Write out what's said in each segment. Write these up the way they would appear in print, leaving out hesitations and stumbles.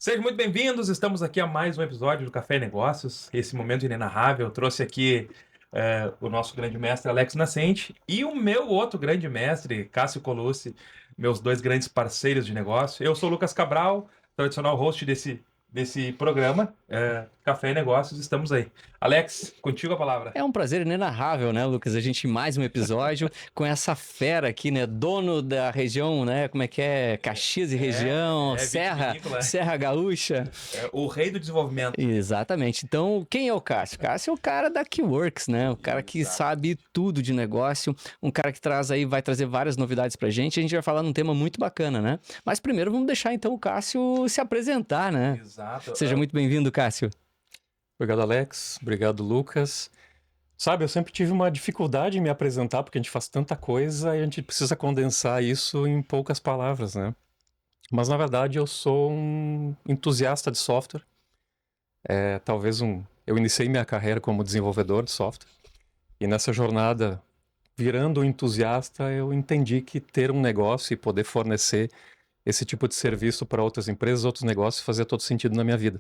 Sejam muito bem-vindos, estamos aqui a mais um episódio do Café e Negócios, esse momento inenarrável. Eu trouxe aqui o nosso grande mestre Alex Nascente e o meu outro grande mestre, Cássio Colucci, meus dois grandes parceiros de negócio. Eu sou o Lucas Cabral, tradicional host desse programa, Café e Negócios, estamos aí. Alex, contigo a palavra. É um prazer inenarrável, né, Lucas? A gente em mais um episódio com essa fera aqui, né? Dono da região, né? Como é que é? Caxias e região, Serra, vitivinícola, Serra Gaúcha. o rei do desenvolvimento. Exatamente. Então, quem é o Cássio? Cássio é o cara da Keyworks, né? O cara que Exato. sabe tudo de negócio, um cara que vai trazer várias novidades pra gente. A gente vai falar num tema muito bacana, né? Mas primeiro vamos deixar então o Cássio se apresentar, né? Exato. Seja muito bem-vindo, Cássio. Obrigado, Alex. Obrigado, Lucas. Sabe, eu sempre tive uma dificuldade em me apresentar, porque a gente faz tanta coisa e a gente precisa condensar isso em poucas palavras, né? Mas, na verdade, eu sou um entusiasta de software. Eu iniciei minha carreira como desenvolvedor de software. E nessa jornada, virando um entusiasta, eu entendi que ter um negócio e poder fornecer esse tipo de serviço para outras empresas, outros negócios, fazia todo sentido na minha vida.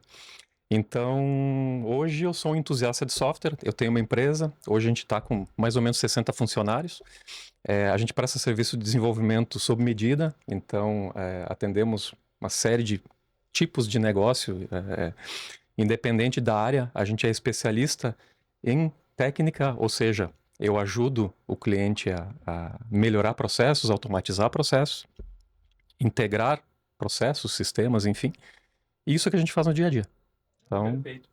Então, hoje eu sou um entusiasta de software, eu tenho uma empresa, hoje a gente está com mais ou menos 60 funcionários. A gente presta serviço de desenvolvimento sob medida, então atendemos uma série de tipos de negócio, independente da área. A gente é especialista em técnica, ou seja, eu ajudo o cliente a melhorar processos, automatizar processos, integrar processos, sistemas, enfim. E isso é que a gente faz no dia a dia. Então, Perfeito.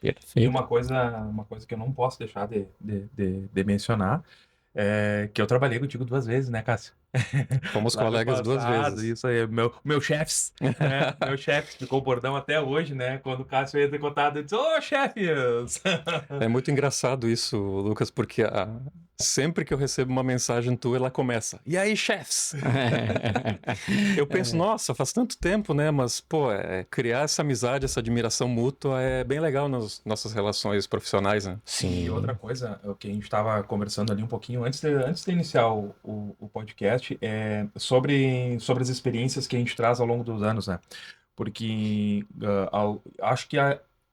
E Perfeito. uma coisa que eu não posso deixar de mencionar é que eu trabalhei contigo 2 vezes, né, Cássio? fomos Lá no colegas 2 vezes. isso aí, meu chefes, né? Meu chefe ficou o bordão até hoje, né? Quando o Cássio entra em contato, ele diz, ô, chefes! É muito engraçado isso, Lucas, porque sempre que eu recebo uma mensagem tua, ela começa. E aí, chefs? Eu penso, nossa, faz tanto tempo, né? Mas, pô, criar essa amizade, essa admiração mútua é bem legal nas nossas relações profissionais, né? E outra Sim. coisa, o que a gente estava conversando ali um pouquinho antes de iniciar o podcast, é sobre as experiências que a gente traz ao longo dos anos, né? Porque acho que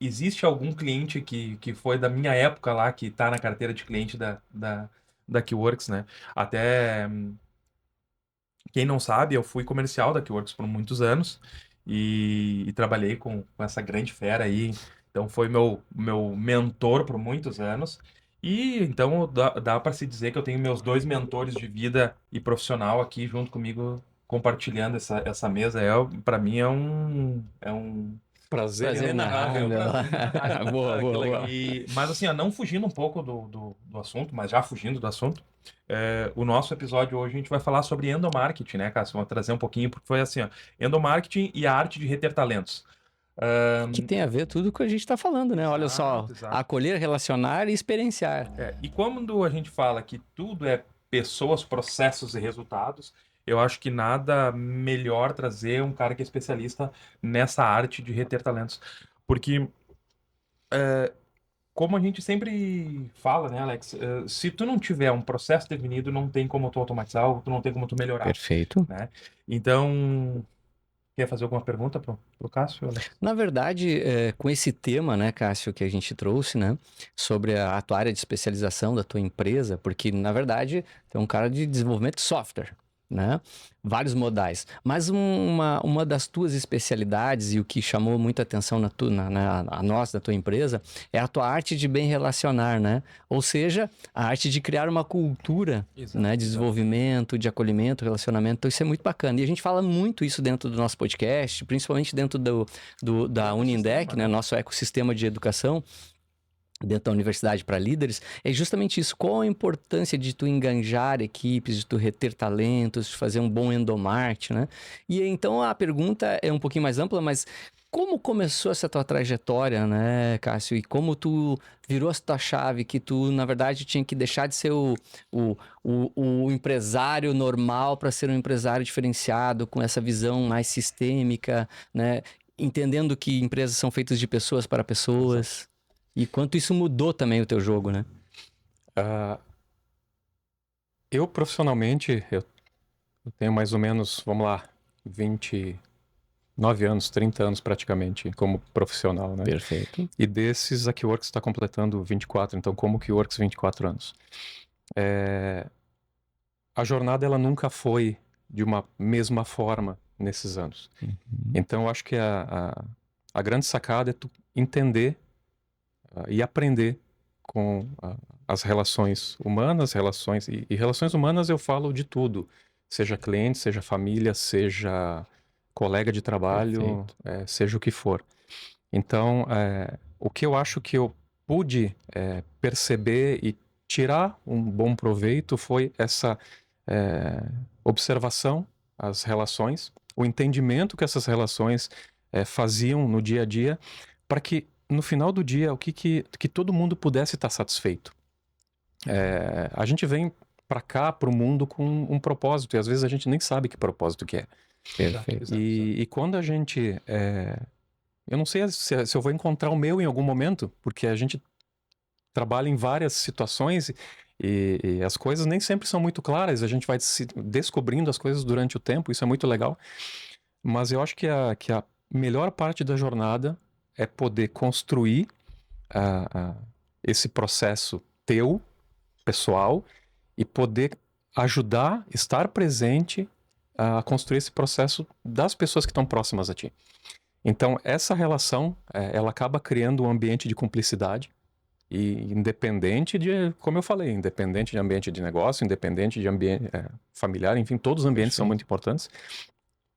existe algum cliente que foi da minha época lá, que está na carteira de cliente da Keyworks, né? Até quem não sabe, eu fui comercial da Keyworks por muitos anos e trabalhei com essa grande fera aí. Então foi meu mentor por muitos anos. E então dá para se dizer que eu tenho meus dois mentores de vida e profissional aqui junto comigo, compartilhando essa mesa. Para mim é um Prazer Prazer inenarrável. inenarrável. prazer inenarrável. Boa, Que boa, legal. boa. Mas assim, ó, não fugindo um pouco do assunto, mas já fugindo do assunto, o nosso episódio hoje a gente vai falar sobre endomarketing, né, Cássio? Vamos trazer um pouquinho, porque foi assim, ó, endomarketing e a arte de reter talentos. Que tem a ver tudo com a gente está falando, né? Olha só, Exato. acolher, relacionar e experienciar. E quando a gente fala que tudo é pessoas, processos e resultados, eu acho que nada melhor trazer um cara que é especialista nessa arte de reter talentos. Porque como a gente sempre fala, né, Alex? Se tu não tiver um processo definido, não tem como tu automatizar, ou tu não tem como tu melhorar, Perfeito. né? Então, quer fazer alguma pergunta pro Cássio, Alex? Na verdade, com esse tema, né, Cássio, que a gente trouxe, né, sobre a tua área de especialização da tua empresa, porque, na verdade, tu é um cara de desenvolvimento de software, né? Vários modais. Mas uma das tuas especialidades e o que chamou muita atenção a nós, da tua empresa, é a tua arte de bem relacionar, né? Ou seja, a arte de criar uma cultura, né, de desenvolvimento, de acolhimento, relacionamento. Então, isso é muito bacana. E a gente fala muito isso dentro do nosso podcast, principalmente dentro da Ecossistema, Unindec, né, né? nosso ecossistema de educação dentro da universidade para líderes, é justamente isso. Qual a importância de tu enganjar equipes, de tu reter talentos, de fazer um bom endomarketing, né? E então a pergunta é um pouquinho mais ampla, mas como começou essa tua trajetória, né, Cássio? E como tu virou essa tua chave que tu, na verdade, tinha que deixar de ser o empresário normal para ser um empresário diferenciado, com essa visão mais sistêmica, né? Entendendo que empresas são feitas de pessoas para pessoas. E quanto isso mudou também o teu jogo, né? Ah, eu profissionalmente, eu tenho mais ou menos, vamos lá, 20, 9 anos, 30 anos praticamente como profissional, né? Perfeito. E desses, a Keyworks está completando 24, então como Keyworks 24 anos. A jornada, ela nunca foi de uma mesma forma nesses anos. Então, eu acho que a grande sacada é tu entender e aprender com as relações humanas, e relações humanas eu falo de tudo, seja cliente, seja família, seja colega de trabalho, seja o que for. Então, o que eu acho que eu pude perceber e tirar um bom proveito foi essa observação, as relações, o entendimento que essas relações faziam no dia a dia, para que no final do dia que todo mundo pudesse estar satisfeito. A gente vem para cá, para o mundo, com um propósito, e às vezes a gente nem sabe que propósito que é. Perfeito. E quando a gente... eu não sei se eu vou encontrar o meu em algum momento, porque a gente trabalha em várias situações e as coisas nem sempre são muito claras, a gente vai descobrindo as coisas durante o tempo, isso é muito legal. Mas eu acho que a melhor parte da jornada é poder construir esse processo teu, pessoal, e poder ajudar, estar presente a construir esse processo das pessoas que estão próximas a ti. Então, essa relação, ela acaba criando um ambiente de cumplicidade, e independente de, como eu falei, independente de ambiente de negócio, independente de ambiente familiar, enfim, todos os ambientes são muito importantes.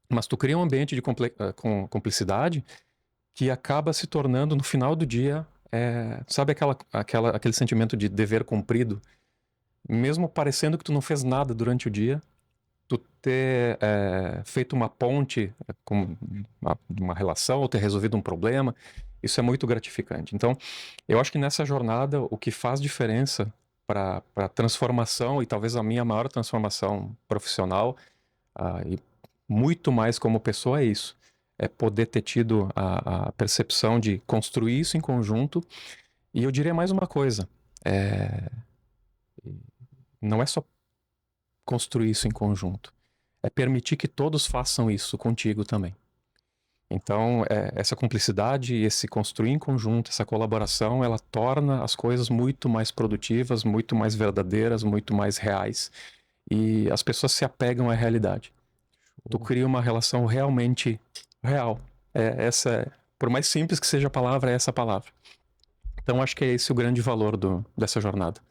Mas tu cria um ambiente de com cumplicidade que acaba se tornando, no final do dia, sabe aquele sentimento de dever cumprido? Mesmo parecendo que tu não fez nada durante o dia, tu ter feito uma ponte com uma relação ou ter resolvido um problema, isso é muito gratificante. Então, eu acho que nessa jornada, o que faz diferença para a transformação, e talvez a minha maior transformação profissional, e muito mais como pessoa, é isso. É poder ter tido a percepção de construir isso em conjunto. E eu diria mais uma coisa. Não é só construir isso em conjunto. É permitir que todos façam isso contigo também. Então, essa cumplicidade, esse construir em conjunto, essa colaboração, ela torna as coisas muito mais produtivas, muito mais verdadeiras, muito mais reais. E as pessoas se apegam à realidade. Tu cria uma relação realmente real. Por mais simples que seja a palavra, é essa palavra. Então, acho que é esse o grande valor dessa jornada.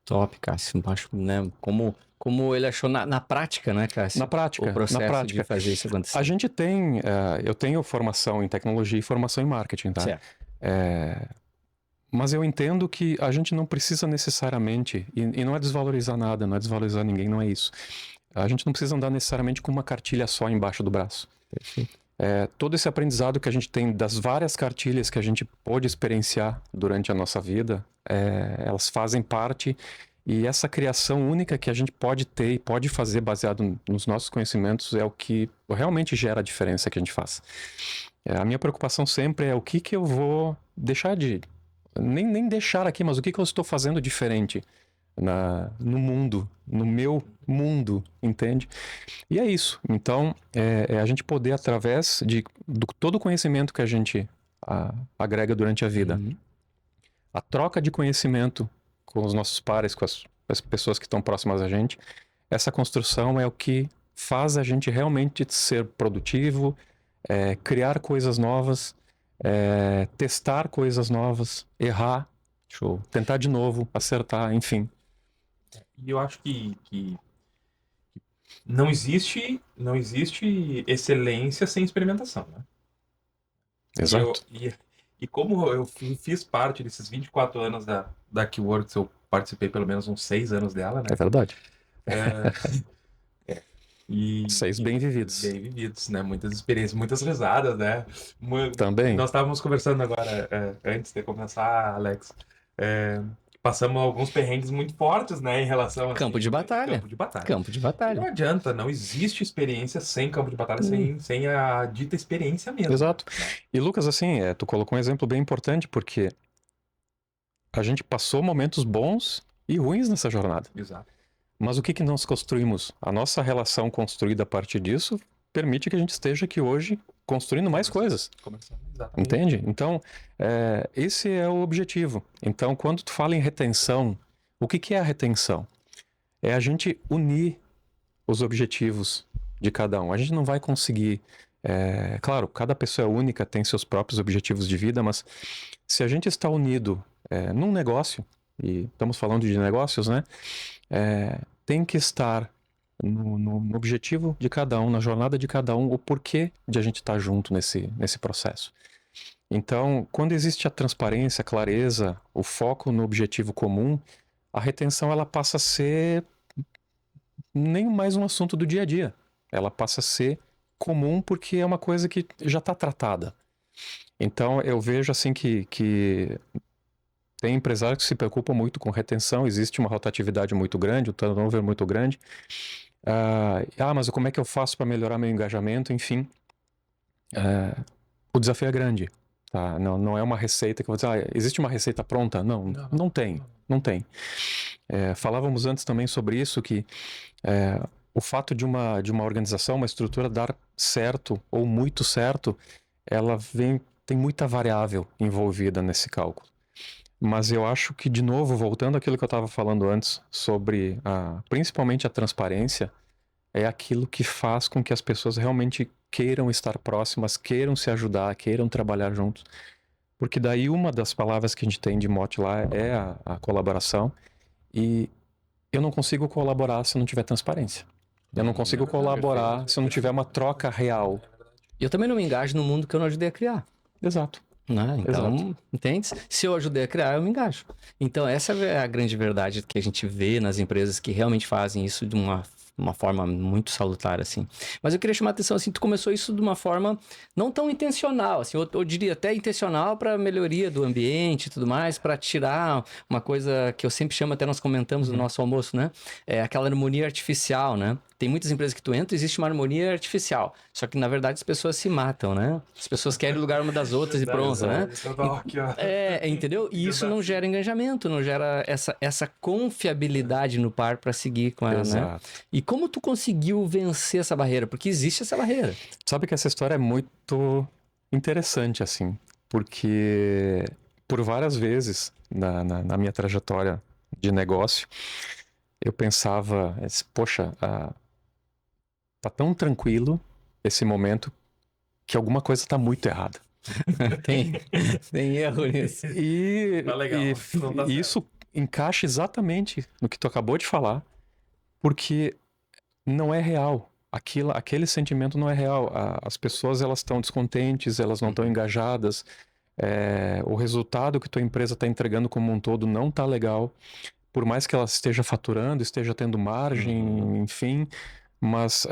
Top, Cássio. Acho, né, como ele achou na prática, né, Cássio? Na prática, o processo na prática. de fazer isso acontecer. A gente tem... eu tenho formação em tecnologia e formação em marketing, tá? Certo. Mas eu entendo que a gente não precisa necessariamente... E não é desvalorizar nada, não é desvalorizar ninguém, não é isso. A gente não precisa andar necessariamente com uma cartilha só embaixo do braço. Perfeito. Todo esse aprendizado que a gente tem das várias cartilhas que a gente pôde experienciar durante a nossa vida, elas fazem parte, e essa criação única que a gente pode ter e pode fazer baseado nos nossos conhecimentos é o que realmente gera a diferença que a gente faz. A minha preocupação sempre é o que eu vou deixar de... Nem deixar aqui, mas o que eu estou fazendo diferente no mundo, no meu mundo, entende? E é isso. Então, a gente poder, através de todo o conhecimento que a gente agrega durante a vida, a troca de conhecimento com os nossos pares, com as pessoas que estão próximas a gente, essa construção é o que faz a gente realmente ser produtivo, criar coisas novas, testar coisas novas, errar, tentar de novo, acertar, enfim. E eu acho que não existe excelência sem experimentação, né? Exato. E como eu fiz parte desses 24 anos da Keyworks, eu participei pelo menos uns 6 anos dela, né? É verdade. E 6 bem vividos. Bem vividos, né? Muitas experiências, muitas risadas, né? Também. Nós estávamos conversando agora, antes de começar, Alex. Passamos alguns perrengues muito fortes, né, em relação a Campo de batalha. Campo de batalha. Campo de batalha. Não adianta, não existe experiência sem campo de batalha, sem a dita experiência mesmo. Exato. Né? E Lucas, assim, tu colocou um exemplo bem importante, porque a gente passou momentos bons e ruins nessa jornada. Exato. Mas o que nós construímos? A nossa relação construída a partir disso permite que a gente esteja aqui hoje construindo mais coisas. Exatamente. Entende? Então, esse é o objetivo. Então, quando tu fala em retenção, o que é a retenção? É a gente unir os objetivos de cada um. A gente não vai conseguir... claro, cada pessoa é única, tem seus próprios objetivos de vida, mas se a gente está unido num negócio, e estamos falando de negócios, né? Tem que estar no objetivo de cada um, na jornada de cada um, o porquê de a gente estar junto nesse processo. Então, quando existe a transparência, a clareza, o foco no objetivo comum, a retenção ela passa a ser nem mais um assunto do dia a dia. Ela passa a ser comum porque é uma coisa que já está tratada. Então, eu vejo assim que tem empresários que se preocupam muito com retenção, existe uma rotatividade muito grande, o turnover muito grande. Mas como é que eu faço para melhorar meu engajamento? Enfim, o desafio é grande. Tá? Não é uma receita que eu vou dizer, existe uma receita pronta? Não tem. Falávamos antes também sobre isso, que o fato de uma organização, uma estrutura dar certo ou muito certo, tem muita variável envolvida nesse cálculo. Mas eu acho que, de novo, voltando àquilo que eu estava falando antes, sobre principalmente a transparência, é aquilo que faz com que as pessoas realmente queiram estar próximas, queiram se ajudar, queiram trabalhar juntos. Porque daí uma das palavras que a gente tem de mote lá é a colaboração. E eu não consigo colaborar se não tiver transparência. Eu não consigo colaborar se eu não tiver uma troca real. Eu também não me engajo no mundo que eu não ajudei a criar. Exato. Né? Então, entende? Se eu ajudei a criar, eu me engajo. Então, essa é a grande verdade que a gente vê nas empresas que realmente fazem isso de uma forma muito salutar, assim. Mas eu queria chamar a atenção, assim, tu começou isso de uma forma não tão intencional, assim, eu diria até intencional para melhoria do ambiente e tudo mais, para tirar uma coisa que eu sempre chamo, até nós comentamos no nosso almoço, né? É aquela harmonia artificial, né? Tem muitas empresas que tu entra, existe uma harmonia artificial. Só que, na verdade, as pessoas se matam, né? As pessoas querem o lugar uma das outras e pronto, né? Entendeu? E isso não gera engajamento, não gera essa confiabilidade no par para seguir com ela, né? E como tu conseguiu vencer essa barreira? Porque existe essa barreira. Sabe que essa história é muito interessante, assim. Porque por várias vezes na minha trajetória de negócio, eu pensava, poxa, tá tão tranquilo esse momento que alguma coisa tá muito errada. Tem erro nisso. E isso encaixa exatamente no que tu acabou de falar, porque não é real. Aquele sentimento não é real. As pessoas, elas estão descontentes, elas não estão engajadas. O resultado que tua empresa está entregando como um todo não tá legal. Por mais que ela esteja faturando, esteja tendo margem, enfim. Mas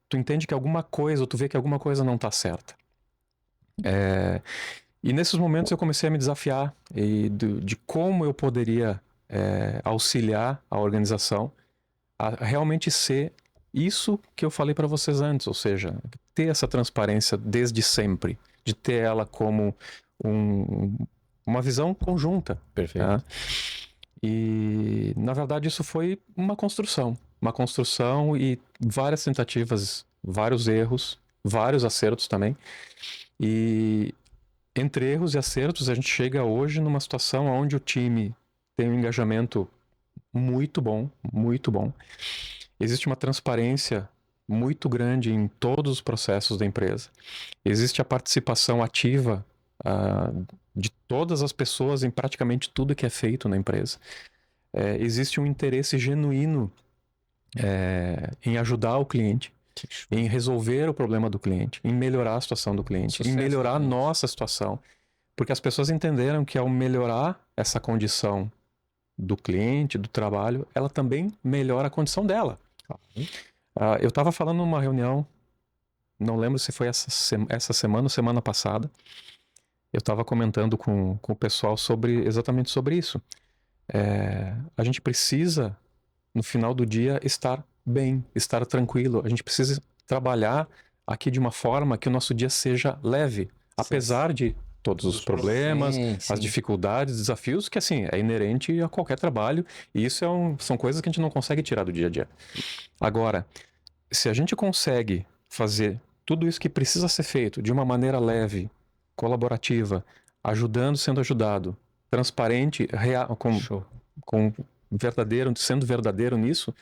tu entende que alguma coisa, ou tu vê que alguma coisa não tá certa. E nesses momentos eu comecei a me desafiar de como eu poderia auxiliar a organização a realmente ser isso que eu falei para vocês antes, ou seja, ter essa transparência desde sempre, de ter ela como uma visão conjunta. Perfeito. Tá? E, na verdade, isso foi uma construção e várias tentativas, vários erros, vários acertos também. E entre erros e acertos, a gente chega hoje numa situação onde o time tem um engajamento muito bom, muito bom. Existe uma transparência muito grande em todos os processos da empresa. Existe a participação ativa de todas as pessoas em praticamente tudo que é feito na empresa. Existe um interesse genuíno em ajudar o cliente, em resolver o problema do cliente, em melhorar a situação do cliente, em melhorar a nossa situação. Porque as pessoas entenderam que ao melhorar essa condição do cliente, do trabalho, ela também melhora a condição dela. Eu estava falando numa reunião, não lembro se foi essa semana ou semana passada, eu estava comentando com o pessoal exatamente sobre isso. A gente precisa, no final do dia, estar bem, estar tranquilo. A gente precisa trabalhar aqui de uma forma que o nosso dia seja leve, apesar de todos os problemas, as dificuldades, desafios, que assim, é inerente a qualquer trabalho, e isso são coisas que a gente não consegue tirar do dia a dia. Agora, se a gente consegue fazer tudo isso que precisa ser feito de uma maneira leve, colaborativa, ajudando, sendo ajudado, transparente, Show. com verdadeiro, sendo verdadeiro nisso,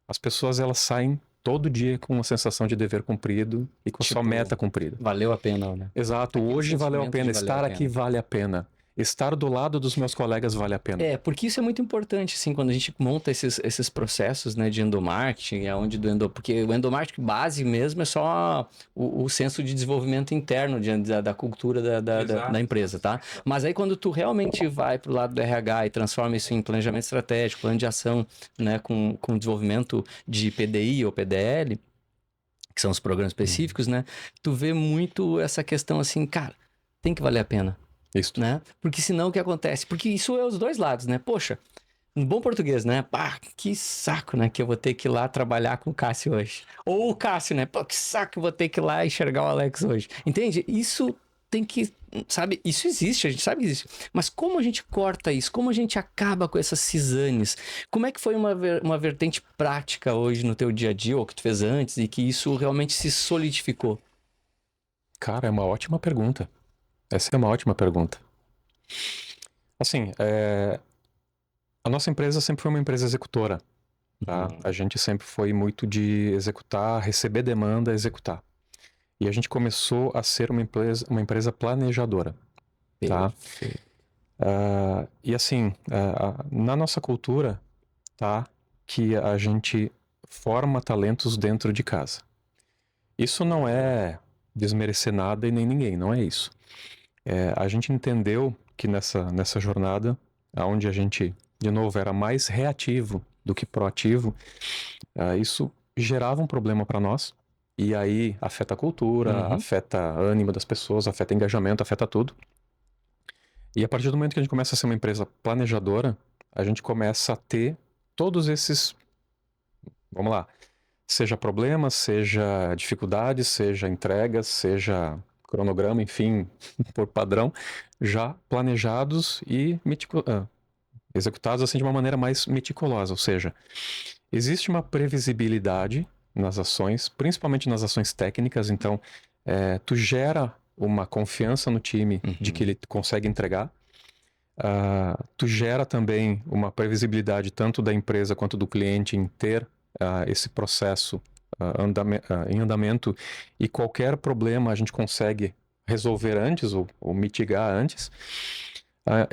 as pessoas elas saem todo dia com uma sensação de dever cumprido e com a sua Tipo, meta cumprida. Valeu a pena, né? Exato, Aquele hoje valeu a sentimento pena, de valeu estar a aqui pena. vale a pena. Estar do lado dos meus colegas vale a pena. Porque isso é muito importante, assim, quando a gente monta esses processos, né, de endomarketing, porque o endomarketing base mesmo é só o senso de desenvolvimento interno da cultura da empresa, tá? Mas aí quando tu realmente vai pro lado do RH e transforma isso em planejamento estratégico, plano de ação, né, com desenvolvimento de PDI ou PDL, que são os programas específicos, né, tu vê muito essa questão assim, cara, tem que valer a pena. Isso. Né? Porque senão o que acontece? Porque isso é os dois lados, né? Poxa, um bom português, né? Pá, que saco, né? Que eu vou ter que ir lá trabalhar com o Cássio hoje. Ou o Cássio, né? Pô, que saco que eu vou ter que ir lá enxergar o Alex hoje. Entende? Isso tem que, sabe? Isso existe, a gente sabe que existe. Mas como a gente corta isso? Como a gente acaba com essas cisanes? Como é que foi uma vertente prática hoje no teu dia a dia, ou que tu fez antes, e que isso realmente se solidificou? Cara, é uma ótima pergunta. Essa é uma ótima pergunta. Assim, a nossa empresa sempre foi uma empresa executora, tá? A gente sempre foi muito de executar, receber demanda, executar. E a gente começou a ser uma empresa planejadora, tá? E assim, na nossa cultura, tá? Que a gente forma talentos dentro de casa. Isso não é desmerecer nada e nem ninguém, não é isso. A gente entendeu que nessa jornada, onde a gente, de novo, era mais reativo do que proativo, isso gerava um problema para nós. E aí afeta a cultura, afeta ânimo das pessoas, afeta engajamento, afeta tudo. E a partir do momento que a gente começa a ser uma empresa planejadora, a gente começa a ter todos esses, vamos lá, seja problemas, seja dificuldades, seja entregas, seja cronograma, enfim, por padrão, já planejados e executados assim de uma maneira mais meticulosa. Ou seja, existe uma previsibilidade nas ações, principalmente nas ações técnicas. Então, tu gera uma confiança no time de que ele consegue entregar. Tu gera também uma previsibilidade tanto da empresa quanto do cliente em ter esse processo em andamento, e qualquer problema a gente consegue resolver antes ou mitigar antes.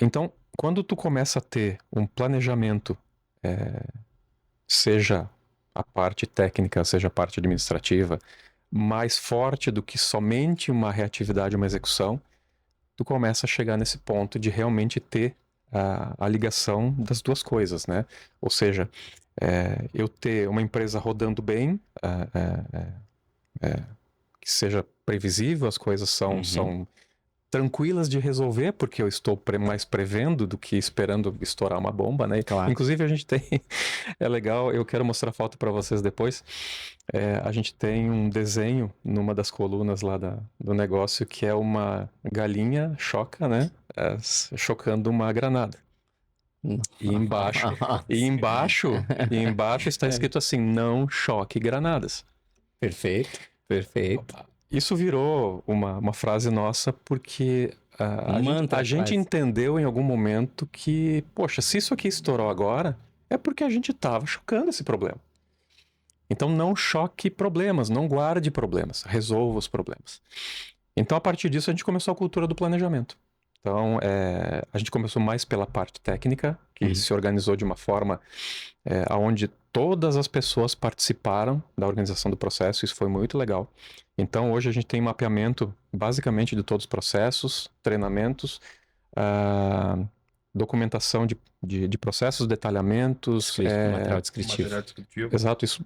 Então, quando tu começa a ter um planejamento, seja a parte técnica, seja a parte administrativa, mais forte do que somente uma reatividade, uma execução, tu começa a chegar nesse ponto de realmente ter a ligação das duas coisas, né? Ou seja, eu ter uma empresa rodando bem, que seja previsível, as coisas são tranquilas de resolver, porque eu estou mais prevendo do que esperando estourar uma bomba, né? Claro. Inclusive a gente tem, é legal, eu quero mostrar a foto para vocês depois, a gente tem um desenho numa das colunas lá do negócio, que é uma galinha choca, né? Chocando uma granada. E embaixo está escrito assim: não choque granadas. Perfeito, perfeito. Isso virou uma frase nossa porque a gente entendeu em algum momento que, poxa, se isso aqui estourou agora, é porque a gente estava chocando esse problema. Então não choque problemas, não guarde problemas, resolva os problemas. Então a partir disso a gente começou a cultura do planejamento. Então a gente começou mais pela parte técnica, que se organizou de uma forma onde todas as pessoas participaram da organização do processo. Isso foi muito legal. Então hoje a gente tem mapeamento basicamente de todos os processos, treinamentos, documentação de processos, detalhamentos, material descritivo. Exato, isso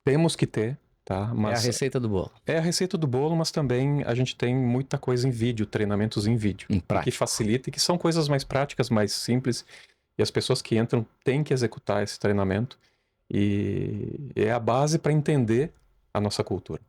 temos que ter, tá? Mas é a receita do bolo. É a receita do bolo, mas também a gente tem muita coisa em vídeo, treinamentos em vídeo, que facilita e que são coisas mais práticas, mais simples, e as pessoas que entram têm que executar esse treinamento, e é a base para entender a nossa cultura.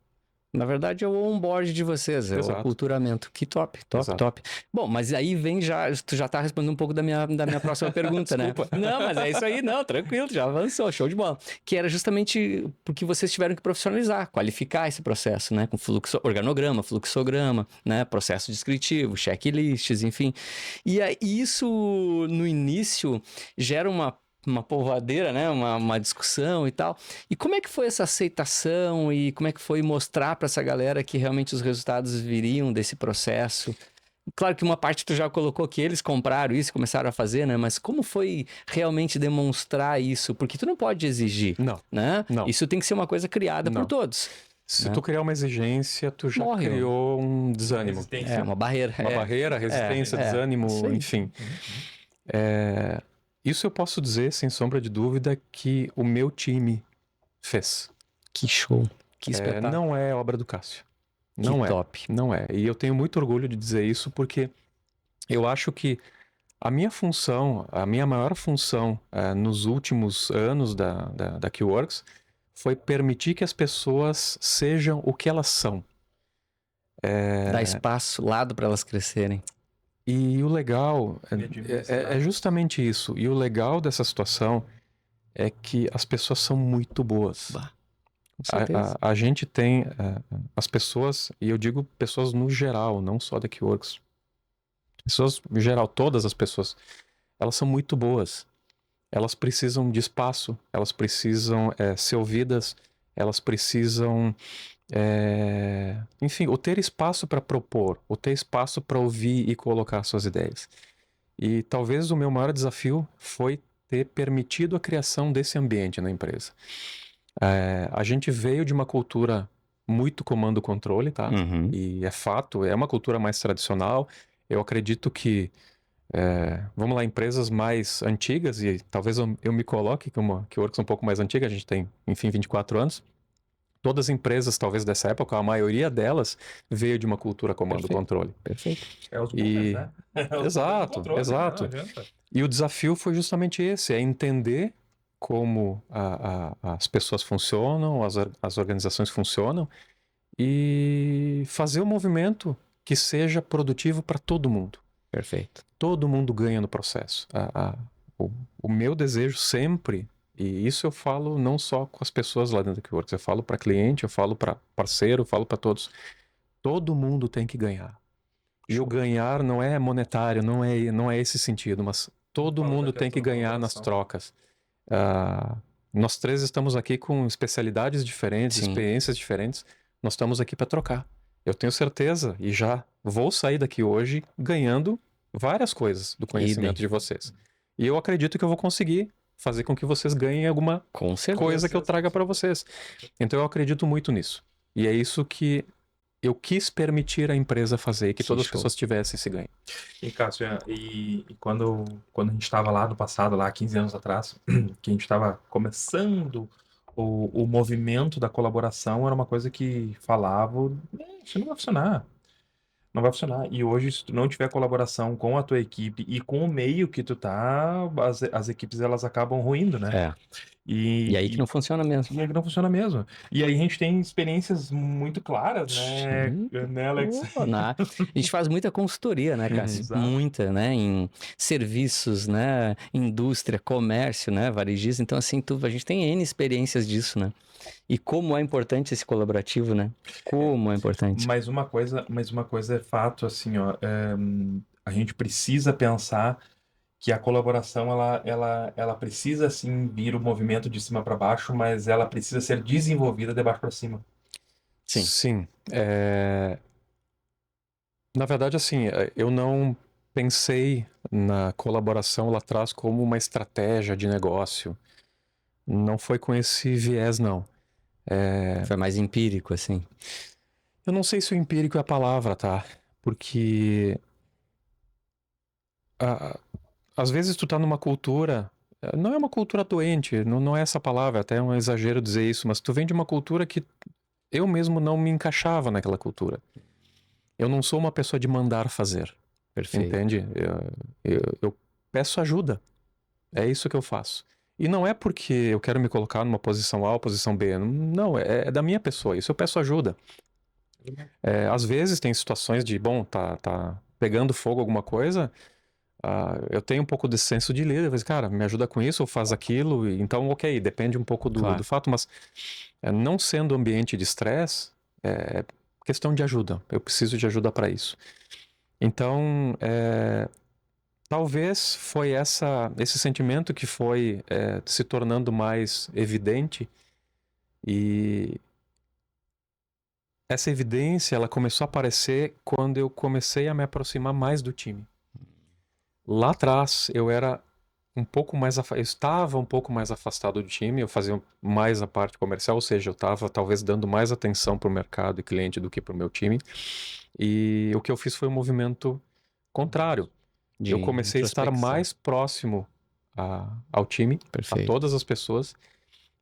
Na verdade, é o onboard de vocês, é o Exato. aculturamento. Que top, top, Exato. top. Bom, mas aí vem já, tu já tá respondendo um pouco da minha próxima pergunta, né? Desculpa. Não, mas é isso aí, não, tranquilo, já avançou, show de bola. Que era justamente porque vocês tiveram que profissionalizar, qualificar esse processo, né? Com organograma, fluxograma, né? Processo descritivo, checklists, enfim. E aí, isso, no início, gera uma polvadeira, né? Uma discussão e tal. E como é que foi essa aceitação e como é que foi mostrar para essa galera que realmente os resultados viriam desse processo? Claro que uma parte tu já colocou que eles compraram isso, começaram a fazer, né? Mas como foi realmente demonstrar isso? Porque tu não pode exigir, Não, né? não. Isso tem que ser uma coisa criada por Não. todos. Se né? tu criar uma exigência, tu já Morre, criou um desânimo. Resistência. É uma barreira. Uma barreira, resistência, desânimo, isso aí. enfim. Isso eu posso dizer, sem sombra de dúvida, que o meu time fez. Que show. Que espetáculo. Não é obra do Cássio. Não é. Top. Não é. E eu tenho muito orgulho de dizer isso porque eu acho que a minha função, a minha maior função nos últimos anos da Keyworks foi permitir que as pessoas sejam o que elas são. Dar espaço, lado para elas crescerem. E o legal é justamente isso. E o legal dessa situação é que as pessoas são muito boas. Bah, com certeza. A gente tem as pessoas, e eu digo pessoas no geral, não só da Keyworks. Pessoas no geral, todas as pessoas, elas são muito boas. Elas precisam de espaço, elas precisam ser ouvidas, elas precisam... enfim, o ter espaço para propor, o ter espaço para ouvir e colocar suas ideias. E talvez o meu maior desafio foi ter permitido a criação desse ambiente na empresa. A gente veio de uma cultura muito comando-controle, tá? Uhum. E é fato, é uma cultura mais tradicional. Eu acredito que, vamos lá, empresas mais antigas, e talvez eu me coloque como Keyworks um pouco mais antiga, a gente tem, enfim, 24 anos. Todas as empresas, talvez dessa época, a maioria delas veio de uma cultura comando-controle. Perfeito. É os boomers, né? Exato, exato. Não adianta. E o desafio foi justamente esse, é entender como as pessoas funcionam, as organizações funcionam e fazer um movimento que seja produtivo para todo mundo. Perfeito. Todo mundo ganha no processo. O meu desejo sempre, e isso eu falo não só com as pessoas lá dentro do Keyworks, eu falo para cliente, eu falo para parceiro, eu falo para todos. Todo mundo tem que ganhar. E o ganhar não é monetário, não é esse sentido, mas todo mundo tem que ganhar nas trocas. Nós três estamos aqui com especialidades diferentes, Sim. experiências diferentes. Nós estamos aqui para trocar. Eu tenho certeza e já vou sair daqui hoje ganhando várias coisas do conhecimento de vocês. E eu acredito que eu vou conseguir fazer com que vocês ganhem alguma coisa que eu traga para vocês. Então eu acredito muito nisso. E é isso que eu quis permitir à empresa fazer, que todas as pessoas tivessem esse ganho. E, Cássio, e quando a gente estava lá no passado, lá 15 anos atrás, que a gente estava começando o movimento da colaboração, era uma coisa que falava, isso não vai funcionar. Não vai funcionar. E hoje, se tu não tiver colaboração com a tua equipe e com o meio que tu tá, as equipes elas acabam ruindo, né? E aí que não funciona mesmo. E aí que não funciona mesmo. E aí a gente tem experiências muito claras, né, né, Alex? A gente faz muita consultoria, né, Cássio? Exato. Muita, né? Em serviços, né? Indústria, comércio, né? Varejista. Então, assim, a gente tem N experiências disso, né? E como é importante esse colaborativo, né? Como é importante. Mas uma coisa é fato, assim, ó, a gente precisa pensar que a colaboração, ela precisa, sim, vir o movimento de cima para baixo, mas ela precisa ser desenvolvida de baixo para cima. Sim. Na verdade, assim, eu não pensei na colaboração lá atrás como uma estratégia de negócio. Não foi com esse viés, não. Foi mais empírico, assim. Eu não sei se o empírico é a palavra, tá? Porque às vezes tu tá numa cultura, não é uma cultura doente, não é essa palavra, até é um exagero dizer isso, mas tu vem de uma cultura que eu mesmo não me encaixava naquela cultura. Eu não sou uma pessoa de mandar fazer. Perfeito. Entende? Eu peço ajuda. É isso que eu faço. E não é porque eu quero me colocar numa posição A ou posição B. Não, é da minha pessoa. Isso eu peço ajuda. Às vezes tem situações de, bom, tá pegando fogo alguma coisa, eu tenho um pouco desse senso de líder, eu falo, cara, me ajuda com isso ou faz aquilo, então ok, depende um pouco do Claro. fato, mas não sendo ambiente de estresse, é questão de ajuda, eu preciso de ajuda para isso. Então, talvez foi esse sentimento que foi se tornando mais evidente, e essa evidência ela começou a aparecer quando eu comecei a me aproximar mais do time. Lá atrás eu era um pouco mais eu estava um pouco mais afastado do time, eu fazia mais a parte comercial, ou seja, eu estava talvez dando mais atenção para o mercado e cliente do que para o meu time. E o que eu fiz foi um movimento contrário. De Eu comecei a estar introspecção. mais próximo ao time, a Perfeito. todas as pessoas,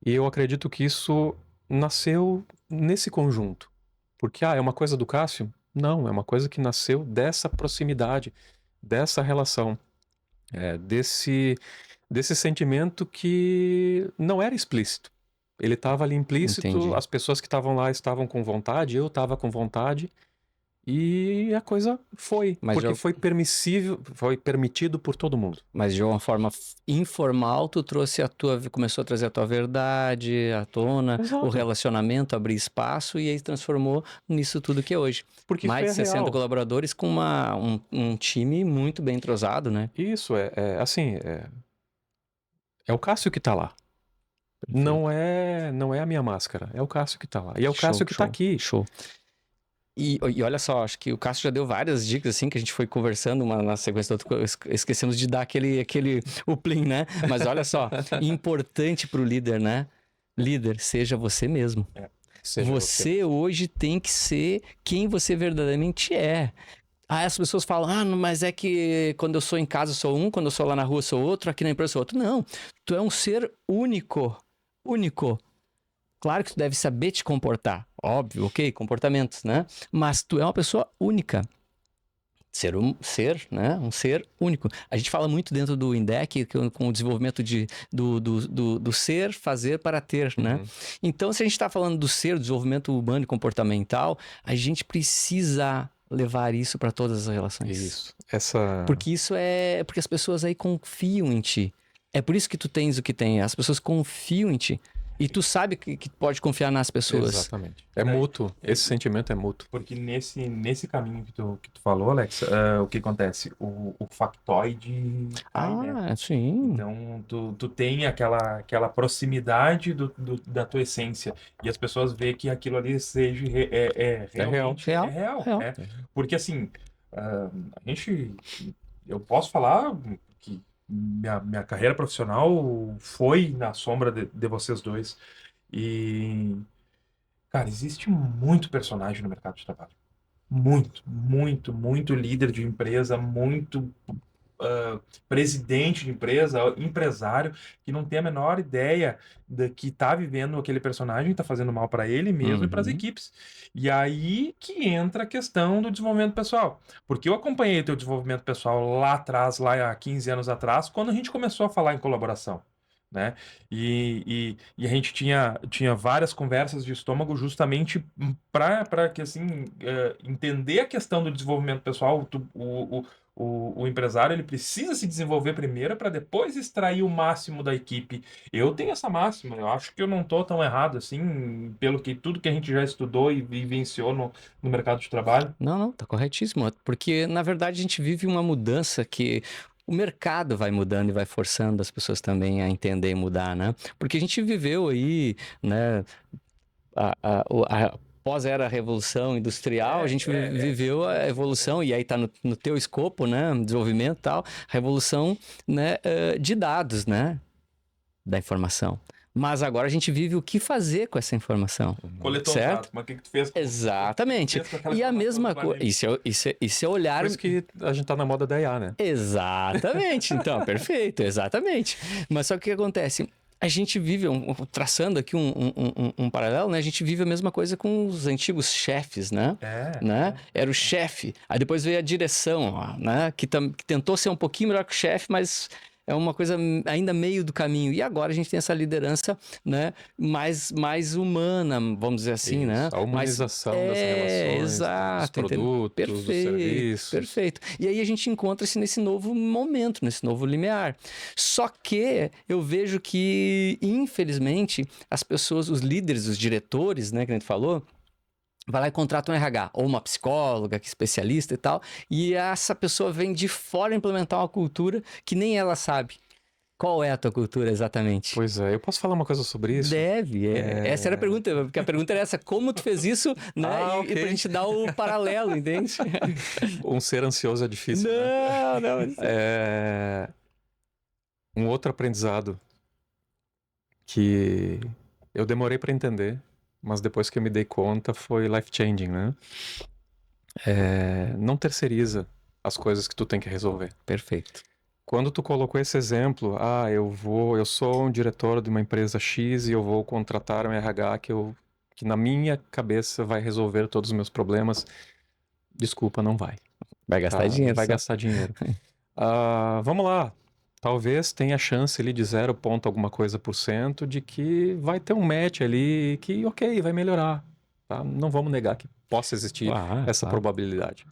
e eu acredito que isso nasceu nesse conjunto. Porque, é uma coisa do Cássio? Não, é uma coisa que nasceu dessa proximidade, dessa relação, desse sentimento que não era explícito. Ele estava ali implícito, Entendi. as pessoas que estavam lá estavam com vontade, eu estava com vontade, e a coisa foi, Mas porque já- foi permissível, foi permitido por todo mundo. Mas de uma forma informal, tu começou a trazer a tua verdade à tona, Exato. o relacionamento, abrir espaço e aí transformou nisso tudo que é hoje. Porque Mais foi de 60 real. colaboradores com um time muito bem entrosado, né? Isso, assim, é o Cássio que tá lá. Não é a minha máscara, é o Cássio que tá lá. E é o Cássio que tá aqui. Show. E olha só, acho que o Cássio já deu várias dicas, assim, que a gente foi conversando na sequência do outro, esquecemos de dar o plim, né? Mas olha só, importante pro líder, né? Líder, seja você mesmo. Seja Você hoje tem que ser quem você verdadeiramente é. As pessoas falam, mas é que quando eu sou em casa eu sou um, quando eu sou lá na rua eu sou outro, aqui na empresa eu sou outro. Não, tu é um ser único. Único. Claro que tu deve saber te comportar. Óbvio, ok, comportamentos, né? Mas tu é uma pessoa única. Né? Um ser único. A gente fala muito dentro do INDEC com o desenvolvimento do ser, fazer para ter, né? Então, se a gente está falando do ser, do desenvolvimento humano e comportamental, a gente precisa levar isso para todas as relações. Isso. Porque porque as pessoas aí confiam em ti. É por isso que tu tens o que tem. As pessoas confiam em ti. E tu sabe que pode confiar nas pessoas. Exatamente. É mútuo. Esse sentimento é mútuo. Porque nesse caminho que tu falou, Alex, o que acontece? O factoide cai, né? Sim. Então, tu tem aquela proximidade da tua essência. E as pessoas veem que aquilo ali seja realmente real. né? Porque, assim, eu posso falar que minha carreira profissional foi na sombra de vocês dois. E, cara, existe muito personagem no mercado de trabalho. Muito, muito, muito líder de empresa, muito presidente de empresa, empresário, que não tem a menor ideia de que está vivendo aquele personagem, está fazendo mal para ele mesmo e para as equipes. E aí que entra a questão do desenvolvimento pessoal. Porque eu acompanhei o teu desenvolvimento pessoal lá atrás, lá há 15 anos atrás, quando a gente começou a falar em colaboração. Né? E a gente tinha várias conversas de estômago justamente para que assim entender a questão do desenvolvimento pessoal. O empresário ele precisa se desenvolver primeiro para depois extrair o máximo da equipe. Eu tenho essa máxima, eu acho que eu não estou tão errado assim, pelo que tudo que a gente já estudou e vivenciou no mercado de trabalho. Não, tá corretíssimo. Porque, na verdade, a gente vive uma mudança que o mercado vai mudando e vai forçando as pessoas também a entender e mudar, né? Porque a gente viveu aí, né, pós-era Revolução Industrial, a gente viveu a evolução, e aí tá no teu escopo, né, desenvolvimento e tal, revolução, né, de dados, né, da informação. Mas agora a gente vive o que fazer com essa informação. Coletou certo? dados, mas o que tu fez? Exatamente. E a mesma coisa. Isso é olhar. Por isso que a gente tá na moda da IA, né? Exatamente. Então, perfeito. Exatamente. Mas só que o que acontece? A gente vive, traçando aqui um paralelo, né? A gente vive a mesma coisa com os antigos chefes, né? Era o chefe. Aí depois veio a direção, né? Que tentou ser um pouquinho melhor que o chefe, mas é uma coisa ainda meio do caminho. E agora a gente tem essa liderança, né, mais humana, vamos dizer assim, né? Isso, a humanização das relações, dos Exato, produtos, dos serviços. Perfeito. E aí a gente encontra-se nesse novo momento, nesse novo limiar. Só que eu vejo que, infelizmente, as pessoas, os líderes, os diretores, né, que a gente falou, vai lá e contrata um RH, ou uma psicóloga, que é especialista e tal, e essa pessoa vem de fora implementar uma cultura que nem ela sabe. Qual é a tua cultura exatamente? Pois é, eu posso falar uma coisa sobre isso? Deve, essa era a pergunta, porque a pergunta era essa, como tu fez isso, né? E pra gente dar o paralelo, entende? Um ser ansioso é difícil, né? Não. Um outro aprendizado que eu demorei para entender, mas depois que eu me dei conta foi life-changing, né? Não terceiriza as coisas que tu tem que resolver. Perfeito. Quando tu colocou esse exemplo, eu sou um diretor de uma empresa X e eu vou contratar um RH que na minha cabeça vai resolver todos os meus problemas. Desculpa, não vai. Vai gastar dinheiro. Vai gastar dinheiro. Vamos lá. Talvez tenha chance ali de 0 ponto alguma coisa por cento de que vai ter um match ali que, ok, vai melhorar. Tá? Não vamos negar que possa existir essa probabilidade.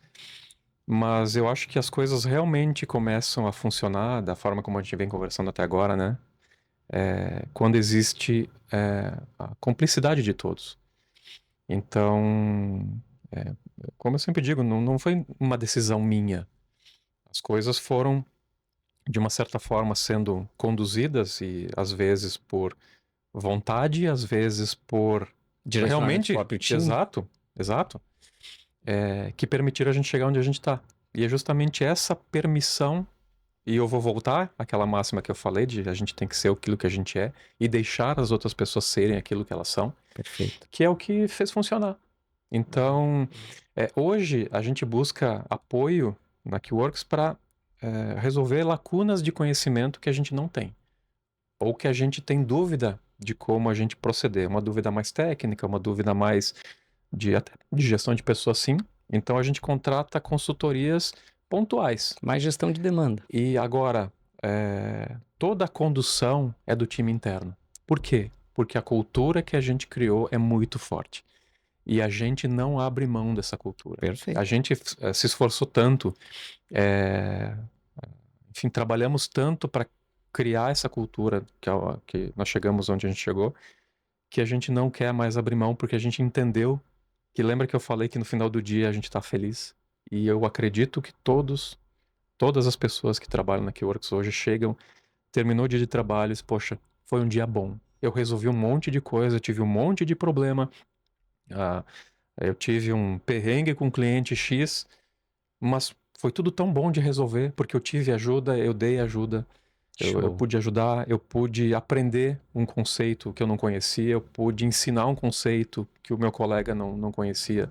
Mas eu acho que as coisas realmente começam a funcionar da forma como a gente vem conversando até agora, né? Quando existe a cumplicidade de todos. Então, como eu sempre digo, não foi uma decisão minha. As coisas foram, de uma certa forma, sendo conduzidas e às vezes por vontade, às vezes por realmente do próprio time. Exato. Que permitiram a gente chegar onde a gente está. E é justamente essa permissão, e eu vou voltar àquela máxima que eu falei, de a gente tem que ser aquilo que a gente é e deixar as outras pessoas serem aquilo que elas são. Perfeito. Que é o que fez funcionar. Então, hoje a gente busca apoio na Keyworks para resolver lacunas de conhecimento que a gente não tem. Ou que a gente tem dúvida de como a gente proceder. Uma dúvida mais técnica, uma dúvida mais até de gestão de pessoas, sim. Então a gente contrata consultorias pontuais. Mais gestão de demanda. E agora, toda a condução é do time interno. Por quê? Porque a cultura que a gente criou é muito forte. E a gente não abre mão dessa cultura. Perfeito. A gente se esforçou tanto, enfim, trabalhamos tanto para criar essa cultura que nós chegamos onde a gente chegou, que a gente não quer mais abrir mão, porque a gente entendeu que, lembra que eu falei que no final do dia a gente está feliz? E eu acredito que todas as pessoas que trabalham na Keyworks hoje chegam, terminou o dia de trabalho e poxa, foi um dia bom. Eu resolvi um monte de coisa, eu tive um monte de problema, eu tive um perrengue com o cliente X, mas foi tudo tão bom de resolver, porque eu tive ajuda, eu dei ajuda, eu pude ajudar, eu pude aprender um conceito que eu não conhecia, eu pude ensinar um conceito que o meu colega não conhecia,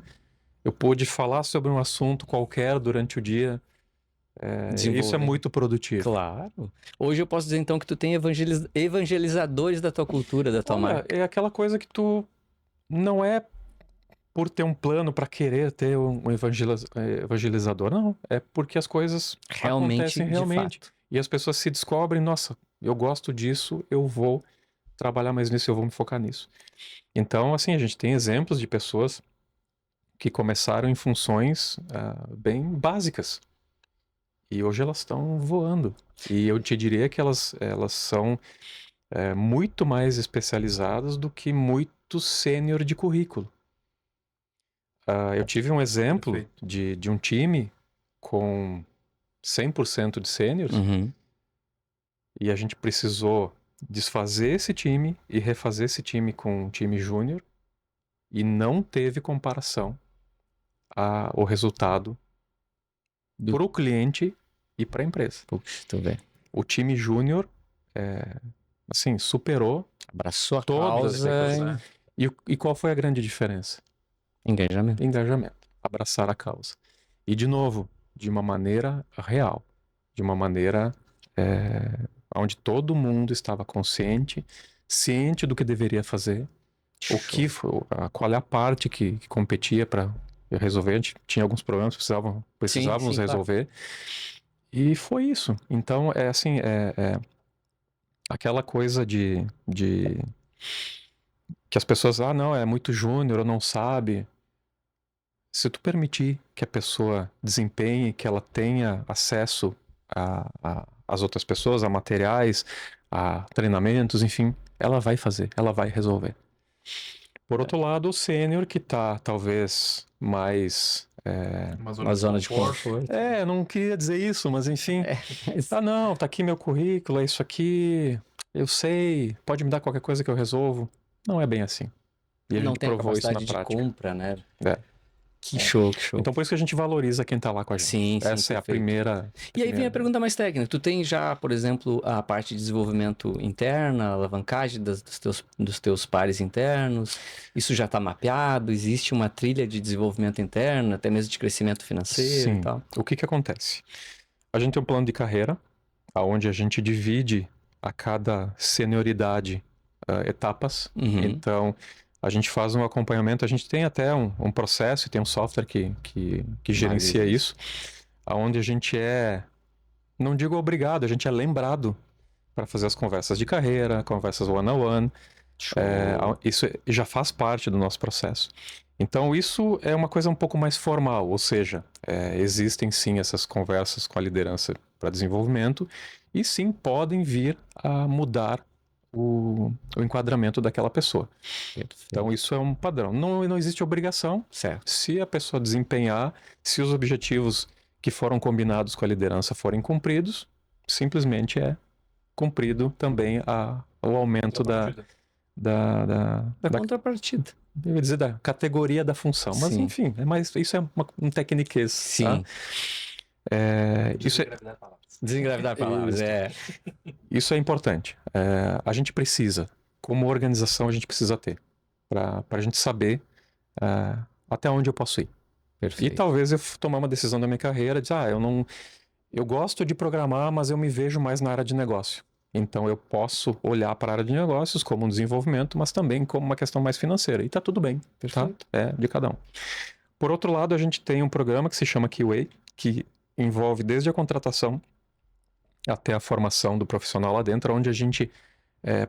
eu pude falar sobre um assunto qualquer durante o dia. Isso é muito produtivo. Claro. Hoje eu posso dizer então que tu tem evangelizadores da tua cultura, da tua marca. É aquela coisa que tu não é por ter um plano para querer ter um evangelizador, não. É porque as coisas acontecem realmente. E as pessoas se descobrem, nossa, eu gosto disso, eu vou trabalhar mais nisso, eu vou me focar nisso. Então, assim, a gente tem exemplos de pessoas que começaram em funções bem básicas. E hoje elas estão voando. E eu te diria que elas são muito mais especializadas do que muito sênior de currículo. Eu tive um exemplo de um time com 100% de sêniors, e a gente precisou desfazer esse time e refazer esse time com um time júnior, e não teve comparação o resultado para o cliente e para a empresa. Puxa, tu vê. O time júnior, assim, superou. Abraçou a todas causa. as coisas. E qual foi a grande diferença? Engajamento. Abraçar a causa. E, de novo, de uma maneira real. De uma maneira onde todo mundo estava ciente do que deveria fazer. Qual é a parte que competia para resolver. A gente tinha alguns problemas, precisávamos resolver. Claro. E foi isso. Então, é assim, aquela coisa de que as pessoas, não, é muito júnior, ou não sabe. Se tu permitir que a pessoa desempenhe, que ela tenha acesso às outras pessoas, a materiais, a treinamentos, enfim, ela vai fazer, ela vai resolver. Por outro lado, o sênior que tá talvez mais... Uma zona de conforto. eu não queria dizer isso, mas enfim. Não, tá aqui meu currículo, é isso aqui, eu sei, pode me dar qualquer coisa que eu resolvo. Não é bem assim. E a Não gente tem a provou isso na capacidade de prática. compra, né? É. Que show, que show. Então por isso que a gente valoriza quem tá lá com a gente. Sim, sim, Essa é a perfeito. primeira... E aí vem a pergunta mais técnica. Tu tem já, por exemplo, a parte de desenvolvimento interna, a alavancagem dos teus pares internos? Isso já está mapeado? Existe uma trilha de desenvolvimento interno, até mesmo de crescimento financeiro Sim. e tal? O que acontece? A gente tem um plano de carreira, onde a gente divide a cada senioridade etapas. Uhum. Então, a gente faz um acompanhamento, a gente tem até um processo, tem um software que gerencia isso, onde a gente não digo obrigado, a gente é lembrado para fazer as conversas de carreira, conversas one-on-one. Isso já faz parte do nosso processo. Então, isso é uma coisa um pouco mais formal, ou seja, existem sim essas conversas com a liderança para desenvolvimento e sim podem vir a mudar o enquadramento daquela pessoa. Perfeito. Então, isso é um padrão. Não existe obrigação. Certo. Se a pessoa desempenhar, se os objetivos que foram combinados com a liderança forem cumpridos, simplesmente é cumprido também o aumento da contrapartida. Eu ia dizer da categoria da função, mas Sim. enfim, isso é um tecniquez. Sim. Tá? Desengravidar palavras, Isso é importante. A gente precisa, como organização, a gente precisa ter, para a gente saber até onde eu posso ir. Perfeito. E talvez eu tomar uma decisão da minha carreira de, eu gosto de programar, mas eu me vejo mais na área de negócio. Então eu posso olhar para a área de negócios como um desenvolvimento, mas também como uma questão mais financeira. E tá tudo bem, Perfeito. tá? É de cada um. Por outro lado, a gente tem um programa que se chama QA, que envolve desde a contratação até a formação do profissional lá dentro, onde a gente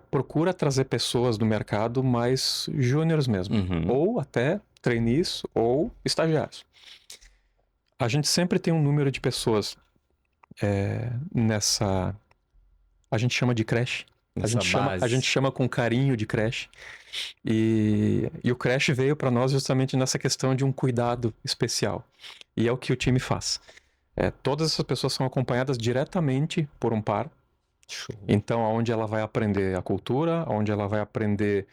procura trazer pessoas do mercado mais júniores mesmo, ou até trainees ou estagiários. A gente sempre tem um número de pessoas nessa... A gente chama de creche. A gente chama com carinho de creche. E o creche veio para nós justamente nessa questão de um cuidado especial. E é o que o time faz. Todas essas pessoas são acompanhadas diretamente por um par. Show. Então, onde ela vai aprender a cultura, onde ela vai aprender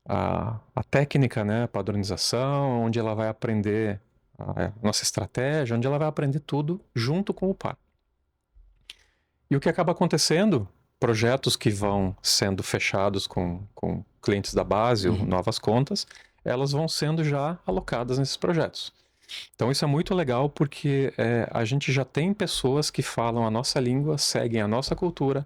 a técnica, né, a padronização, onde ela vai aprender a nossa estratégia, onde ela vai aprender tudo junto com o par. E o que acaba acontecendo... Projetos que vão sendo fechados com clientes da base ou novas contas, elas vão sendo já alocadas nesses projetos. Então isso é muito legal porque a gente já tem pessoas que falam a nossa língua, seguem a nossa cultura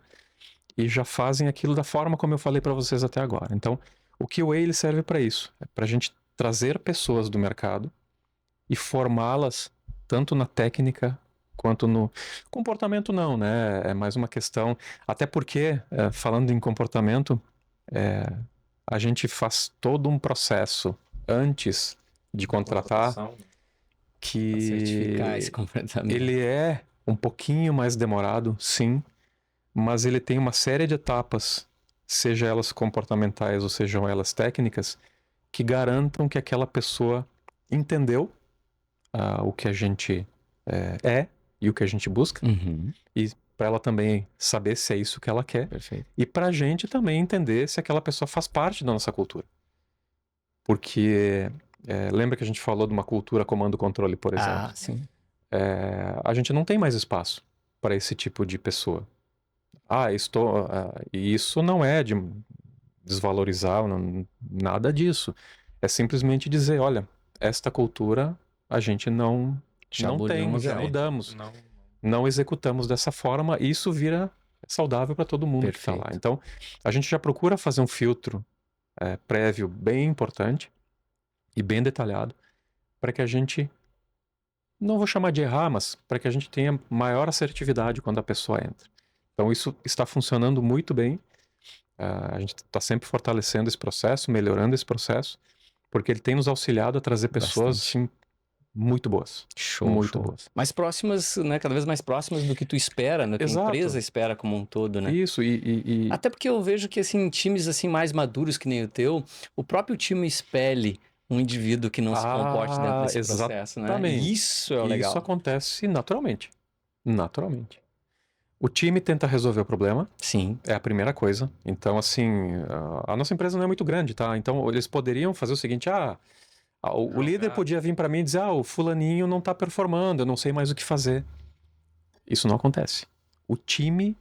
e já fazem aquilo da forma como eu falei para vocês até agora. Então o QA ele serve para isso, para a gente trazer pessoas do mercado e formá-las tanto na técnica quanto no comportamento não, né? É mais uma questão, até porque, falando em comportamento, a gente faz todo um processo antes de contratar que certificar esse comportamento. Ele é um pouquinho mais demorado, sim, mas ele tem uma série de etapas, seja elas comportamentais ou sejam elas técnicas, que garantam que aquela pessoa entendeu o que a gente e o que a gente busca, e para ela também saber se é isso que ela quer. Perfeito. E para a gente também entender se aquela pessoa faz parte da nossa cultura. Porque lembra que a gente falou de uma cultura comando-controle, por exemplo? Sim. A gente não tem mais espaço para esse tipo de pessoa. E isso não é de desvalorizar, nada disso. É simplesmente dizer, olha, esta cultura a gente não temos, já mudamos. Não executamos dessa forma, e isso vira saudável para todo mundo que está lá. Então, a gente já procura fazer um filtro prévio bem importante e bem detalhado para que a gente não vou chamar de errar, mas para que a gente tenha maior assertividade quando a pessoa entra. Então isso está funcionando muito bem. A gente está sempre fortalecendo esse processo, melhorando esse processo, porque ele tem nos auxiliado a trazer pessoas Bastante. assim, muito boas. Show, Muito show. boas. Mais próximas, né? Cada vez mais próximas do que tu espera, né? Que a Exato. empresa espera como um todo, né? Isso, Até porque eu vejo que, assim, times assim mais maduros que nem o teu, o próprio time espelhe um indivíduo que não se comporte dentro desse processo, né? exatamente. Isso é o legal. Isso acontece naturalmente. Naturalmente. O time tenta resolver o problema, Sim, é a primeira coisa. Então, assim, a nossa empresa não é muito grande, tá? Então, eles poderiam fazer o seguinte: o líder podia vir para mim e dizer, o fulaninho não tá performando, eu não sei mais o que fazer. Isso não acontece. O time,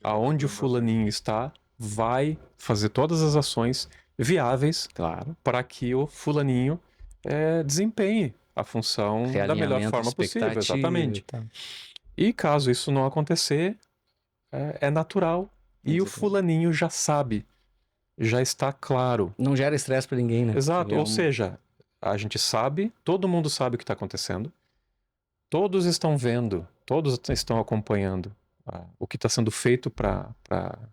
aonde o fulaninho está, vai fazer todas as ações viáveis, claro. para que o fulaninho desempenhe a função da melhor Realinhamento, forma possível. expectativa Exatamente. e tal. E caso isso não acontecer, é natural. E o Exatamente. fulaninho já sabe, já está claro. Não gera estresse pra ninguém, né? Exato. É Ou seja, a gente sabe, todo mundo sabe o que está acontecendo, todos estão vendo, todos estão acompanhando o que está sendo feito para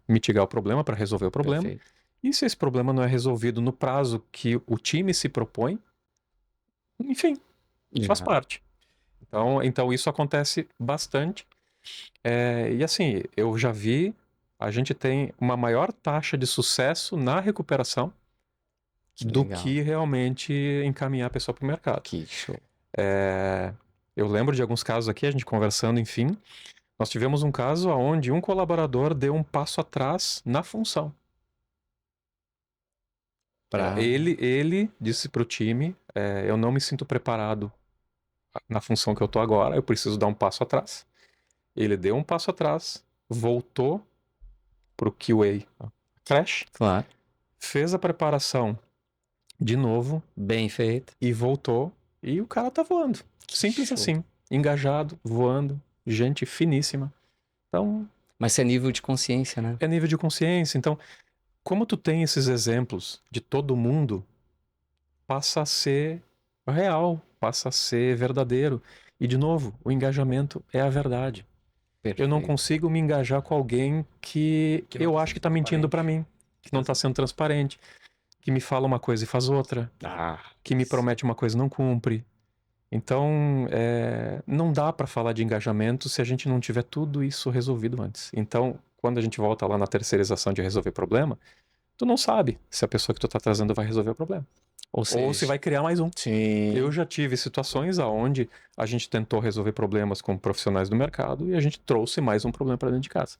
mitigar o problema, para resolver o problema. Perfeito. E se esse problema não é resolvido no prazo que o time se propõe, enfim, faz Já. parte. Então isso acontece bastante. E assim, eu já vi, a gente tem uma maior taxa de sucesso na recuperação do legal. que realmente encaminhar a pessoa para o mercado. Que show. Eu lembro de alguns casos aqui, a gente conversando, enfim. Nós tivemos um caso onde um colaborador deu um passo atrás na função. Ele disse para o time, eu não me sinto preparado na função que eu tô agora, eu preciso dar um passo atrás. Ele deu um passo atrás, voltou pro QA crash, Claro. fez a preparação de novo Bem feito. e voltou, e o cara tá voando. Simples show. assim, engajado, voando, gente finíssima. Então, Mas isso é nível de consciência, né? é nível de consciência. Então, como tu tem esses exemplos de todo mundo, passa a ser real, passa a ser verdadeiro. E, de novo, o engajamento é a verdade. Eu não consigo me engajar com alguém que eu acho que tá mentindo pra mim, que não tá sendo transparente, que me fala uma coisa e faz outra, que me promete uma coisa e não cumpre. Então, não dá pra falar de engajamento se a gente não tiver tudo isso resolvido antes. Então, quando a gente volta lá na terceirização de resolver problema, tu não sabe se a pessoa que tu tá trazendo vai resolver o problema. Ou se vai criar mais um. Sim. Eu já tive situações onde a gente tentou resolver problemas com profissionais do mercado e a gente trouxe mais um problema para dentro de casa.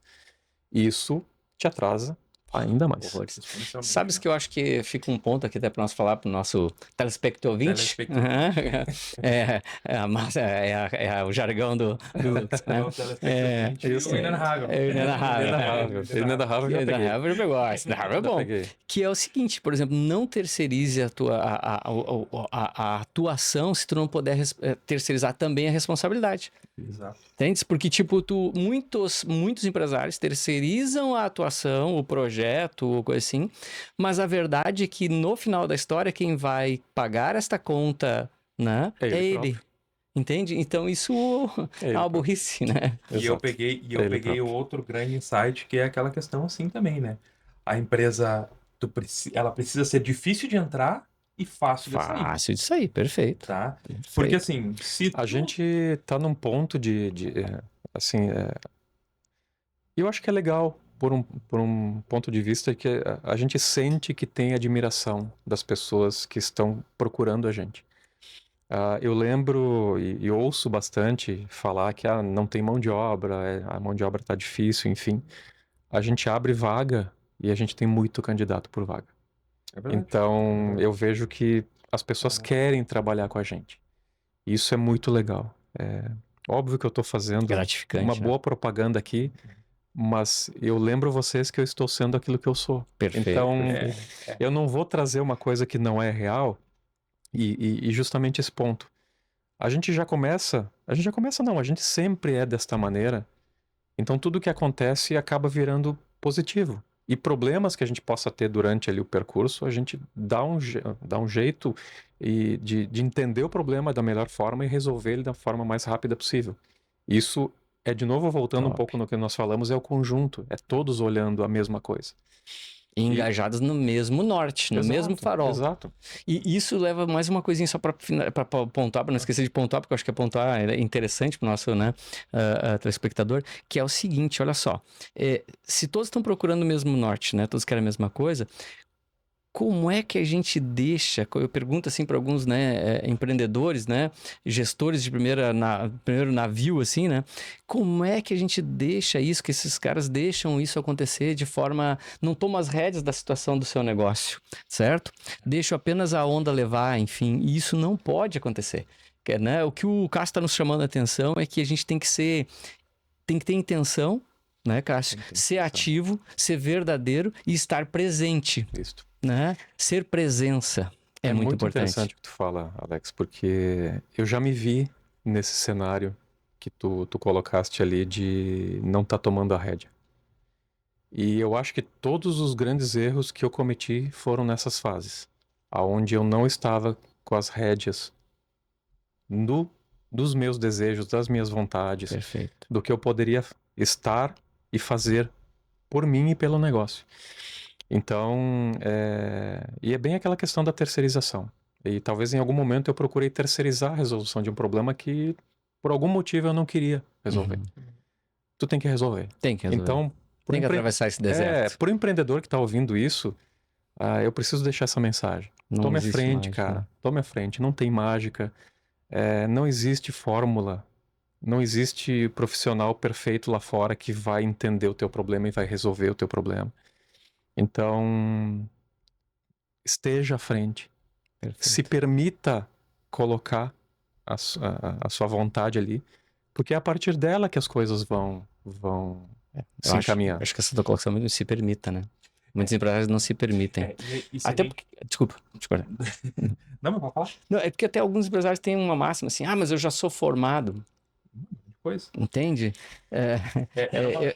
Isso te atrasa ainda mais. Horrores. Sabes que eu acho que fica um ponto aqui até para nós falar para o nosso telespectador ouvinte. O jargão do É o inenarrável. É o inenarrável. Inenarrável já peguei. Inenarrável pegou. Inenarrável é bom. Que é o seguinte, por exemplo, não terceirize a atuação se tu não puder terceirizar também a responsabilidade. Exato. Entende? Porque, tipo, muitos empresários terceirizam a atuação, o projeto, ou coisa assim, mas a verdade é que no final da história, quem vai pagar esta conta, né, é ele. Entende? Então isso é uma burrice, né? E eu peguei o outro grande insight, que é aquela questão assim também, né? A empresa, ela precisa ser difícil de entrar e fácil de sair. Fácil de sair, perfeito. Tá? Perfeito. Porque assim, se a gente tá num ponto eu acho que é legal por um ponto de vista que a gente sente que tem admiração das pessoas que estão procurando a gente. Eu lembro e ouço bastante falar que não tem mão de obra, a mão de obra tá difícil, enfim. A gente abre vaga e a gente tem muito candidato por vaga. Então, eu vejo que as pessoas querem trabalhar com a gente. Isso é muito legal. Óbvio que eu estou fazendo uma boa propaganda aqui, mas eu lembro vocês que eu estou sendo aquilo que eu sou. Perfeito. Então, eu não vou trazer uma coisa que não é real e justamente esse ponto. A gente sempre é desta maneira. Então, tudo que acontece acaba virando positivo. E problemas que a gente possa ter durante ali o percurso, a gente dá um jeito de entender o problema da melhor forma e resolver ele da forma mais rápida possível. Isso é, de novo, voltando um Top. pouco no que nós falamos, é o conjunto, é todos olhando a mesma coisa. E engajados no mesmo norte, no mesmo farol. Exato. E isso leva mais uma coisinha só para pontuar, para não esquecer de pontuar, porque eu acho que pontuar é interessante para o nosso, né, telespectador, que é o seguinte, olha só, se todos estão procurando o mesmo norte, né, todos querem a mesma coisa, como é que a gente deixa, eu pergunto assim para alguns, né, empreendedores, né, gestores de primeiro navio, assim, né, como é que a gente deixa isso, que esses caras deixam isso acontecer de forma, não toma as rédeas da situação do seu negócio, certo? Deixa apenas a onda levar, enfim, e isso não pode acontecer. Né? O que o Cássio está nos chamando a atenção é que a gente tem que ter intenção, né, Cássio? Ser ativo, ser verdadeiro e estar presente. Isso. Né? Ser presença é muito importante. Interessante o que tu fala, Alex, porque eu já me vi nesse cenário que tu colocaste ali de não estar tomando a rédea. E eu acho que todos os grandes erros que eu cometi foram nessas fases, aonde eu não estava com as rédeas dos meus desejos, das minhas vontades, Perfeito. do que eu poderia estar e fazer por mim e pelo negócio. Então, e é bem aquela questão da terceirização. E talvez em algum momento eu procurei terceirizar a resolução de um problema que, por algum motivo, eu não queria resolver. Tu tem que resolver. Tem que resolver. Então, tem que atravessar esse deserto. Para o empreendedor que está ouvindo isso, eu preciso deixar essa mensagem. Tome a frente, cara. Né? Tome a frente. Não tem mágica. Não existe fórmula. Não existe profissional perfeito lá fora que vai entender o teu problema e vai resolver o teu problema. Então, esteja à frente. Perfeito. Se permita colocar a sua vontade ali, porque é a partir dela que as coisas vão se encaminhar. Acho que essa tua colocação mesmo se permita, né? Muitos empresários não se permitem. Até porque... Desculpa. Não, mas pode falar? Não, é porque até alguns empresários têm uma máxima assim, mas eu já sou formado. Pois. Entende?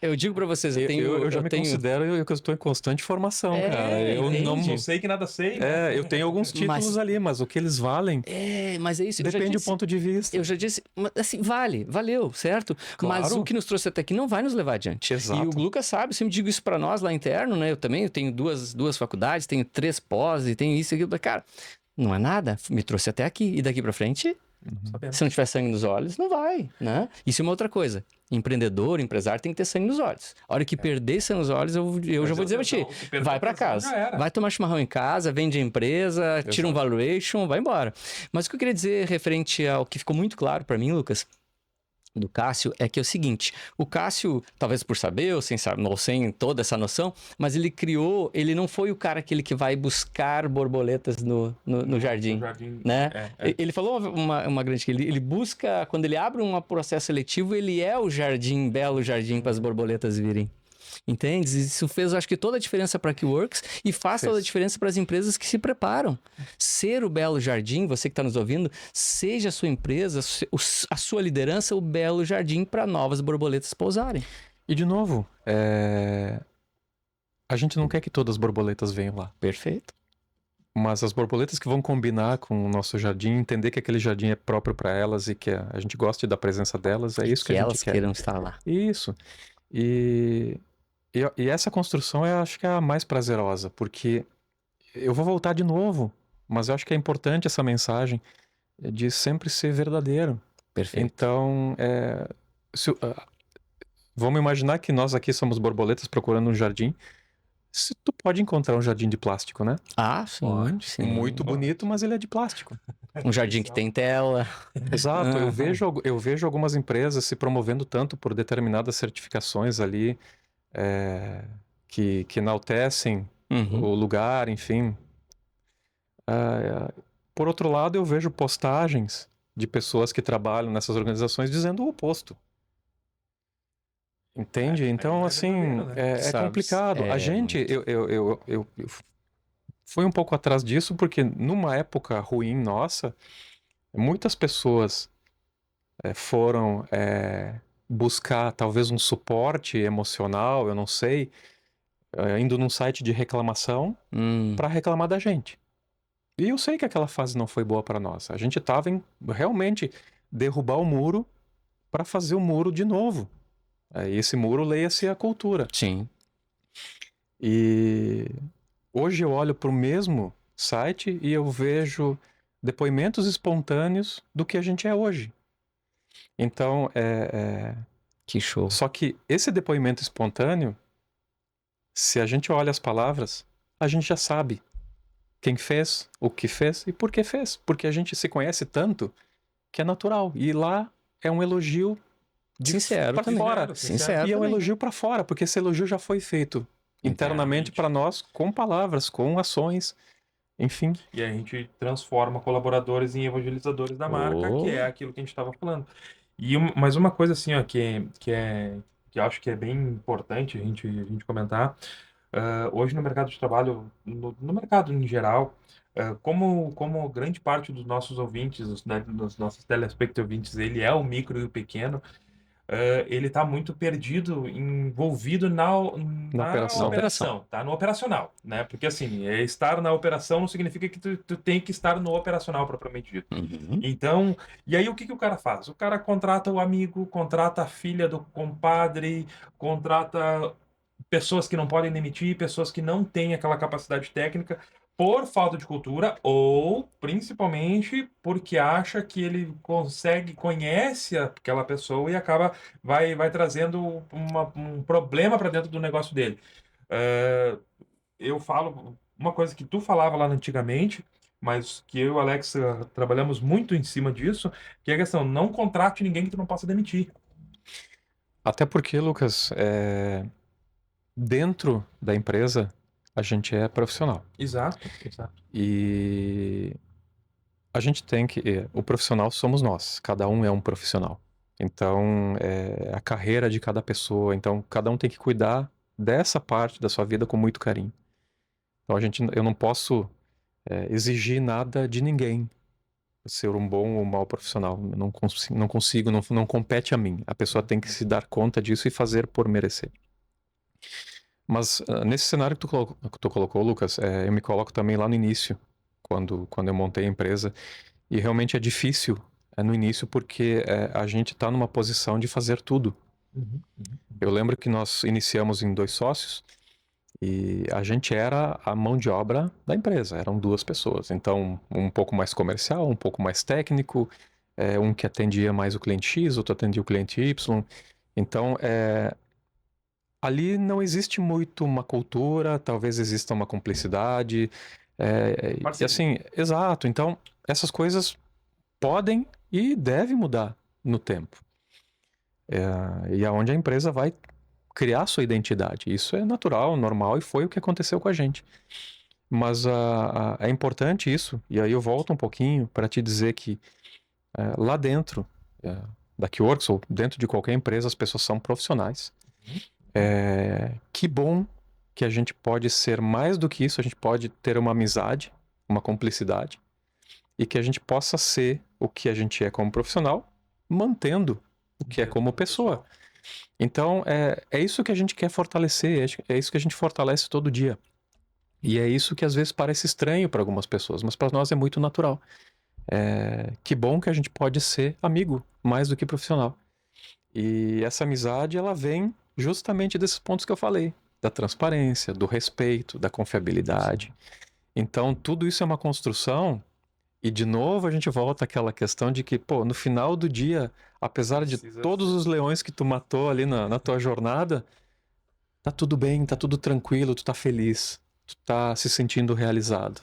Eu digo para vocês, eu já me considero que eu estou em constante formação, cara. Eu não sei que nada sei. Né? Eu tenho alguns títulos ali, mas o que eles valem. Mas é isso. Depende do ponto de vista. Eu já disse, assim, valeu, certo? Claro. Mas o que nos trouxe até aqui não vai nos levar adiante. Exato. E o Lucas sabe, eu sempre digo isso para nós lá interno, né? Eu tenho duas faculdades, tenho 3 pós e tenho isso e aquilo. Cara, não é nada. Me trouxe até aqui. E daqui para frente... Se não tiver sangue nos olhos, não vai, né? Isso é uma outra coisa. Empreendedor, empresário tem que ter sangue nos olhos. A hora que perder sangue nos olhos, eu já vou dizer pra ti, vai pra casa. Vai tomar chimarrão em casa, vende a empresa, tira um valuation, vai embora. Mas o que eu queria dizer referente ao que ficou muito claro pra mim, Lucas, do Cássio, é que é o seguinte, o Cássio, talvez por saber ou sem toda essa noção, mas ele não foi o cara aquele que vai buscar borboletas no jardim, né? Ele falou uma grande que ele busca, quando ele abre um processo seletivo, ele é o jardim, belo jardim para as borboletas virem. Entende? Isso fez, acho que, toda a diferença para a Keyworks e faz toda a diferença para as empresas que se preparam. Ser o belo jardim, você que está nos ouvindo, seja a sua empresa, a sua liderança, o belo jardim para novas borboletas pousarem. E, de novo, a gente não quer que todas as borboletas venham lá. Perfeito. Mas as borboletas que vão combinar com o nosso jardim, entender que aquele jardim é próprio para elas e que a gente goste da presença delas, é isso que a gente elas quer. Queiram estar lá. Isso. E essa construção eu acho que é a mais prazerosa, porque eu vou voltar de novo, mas eu acho que é importante essa mensagem de sempre ser verdadeiro. Perfeito. Então, vamos imaginar que nós aqui somos borboletas procurando um jardim. Tu pode encontrar um jardim de plástico, né? Sim. Pode, sim. Muito bonito, mas ele é de plástico. Um jardim que tem tela. Exato. Eu vejo algumas empresas se promovendo tanto por determinadas certificações ali, que enaltecem o lugar, enfim. Por outro lado, eu vejo postagens de pessoas que trabalham nessas organizações dizendo o oposto. Entende? Então, assim, é complicado. A gente, eu fui um pouco atrás disso, porque numa época ruim nossa, muitas pessoas foram buscar talvez um suporte emocional, eu não sei, indo num site de reclamação para reclamar da gente. E eu sei que aquela fase não foi boa para nós. A gente estava em realmente derrubar o muro para fazer o muro de novo. Aí esse muro, leia-se a cultura. Sim. E hoje eu olho para o mesmo site e eu vejo depoimentos espontâneos do que a gente é hoje. Então, Que show. só que esse depoimento espontâneo, se a gente olha as palavras, a gente já sabe quem fez, o que fez e por que fez. Porque a gente se conhece tanto que é natural. E lá é um elogio Sincero para também. fora. Sincero E é um também. elogio para fora, porque esse elogio já foi feito internamente para nós com palavras, com ações, enfim. E a gente transforma colaboradores em evangelizadores da marca, que é Oh. aquilo que a gente estava falando. Mas uma coisa assim, ó, que eu acho que é bem importante a gente comentar, hoje no mercado de trabalho, no mercado em geral, como grande parte dos nossos ouvintes, né, dos nossos telespectadores, ele é o micro e o pequeno, ele está muito perdido, envolvido na operação. operação, tá? No operacional, né? Porque assim, estar na operação não significa que tu tem que estar no operacional propriamente dito. Uhum. Então, e aí o que o cara faz? O cara contrata o amigo, contrata a filha do compadre, contrata pessoas que não podem demitir, pessoas que não têm aquela capacidade técnica por falta de cultura ou principalmente porque acha que ele conhece aquela pessoa e vai trazendo um problema para dentro do negócio dele. Eu falo uma coisa que tu falava lá antigamente, mas que eu e o Alex trabalhamos muito em cima disso, que é a questão, não contrate ninguém que tu não possa demitir. Até porque, Lucas, dentro da empresa, a gente é profissional. Exato. E a gente tem que... O profissional somos nós. Cada um é um profissional. Então, a carreira de cada pessoa. Então, cada um tem que cuidar dessa parte da sua vida com muito carinho. Então, eu não posso exigir nada de ninguém. Ser um bom ou mau profissional. Eu não consigo, não compete a mim. A pessoa tem que se dar conta disso e fazer por merecer. Mas nesse cenário que tu colocou, Lucas, eu me coloco também lá no início, quando eu montei a empresa. E realmente é difícil no início porque a gente está numa posição de fazer tudo. Eu lembro que nós iniciamos em 2 sócios e a gente era a mão de obra da empresa. Eram 2 pessoas. Então, um pouco mais comercial, um pouco mais técnico, um que atendia mais o cliente X, outro atendia o cliente Y. Então, ali não existe muito uma cultura, talvez exista uma cumplicidade. E assim, exato. Então, essas coisas podem e devem mudar no tempo. E aonde a empresa vai criar sua identidade. Isso é natural, normal e foi o que aconteceu com a gente. Mas é importante isso, e aí eu volto um pouquinho para te dizer que lá dentro da Keyworks ou dentro de qualquer empresa as pessoas são profissionais. Que bom que a gente pode ser mais do que isso, a gente pode ter uma amizade, uma cumplicidade e que a gente possa ser o que a gente é como profissional, mantendo o que é como pessoa. Então, é isso que a gente quer fortalecer, é isso que a gente fortalece todo dia. E é isso que às vezes parece estranho para algumas pessoas, mas para nós é muito natural. Que bom que a gente pode ser amigo, mais do que profissional. E essa amizade, ela vem justamente desses pontos que eu falei, da transparência, do respeito, da confiabilidade. Então, tudo isso é uma construção. E de novo a gente volta àquela questão de que, pô, no final do dia, apesar de todos os leões que tu matou ali na tua jornada, tá tudo bem, tá tudo tranquilo, tu tá feliz, tu tá se sentindo realizado.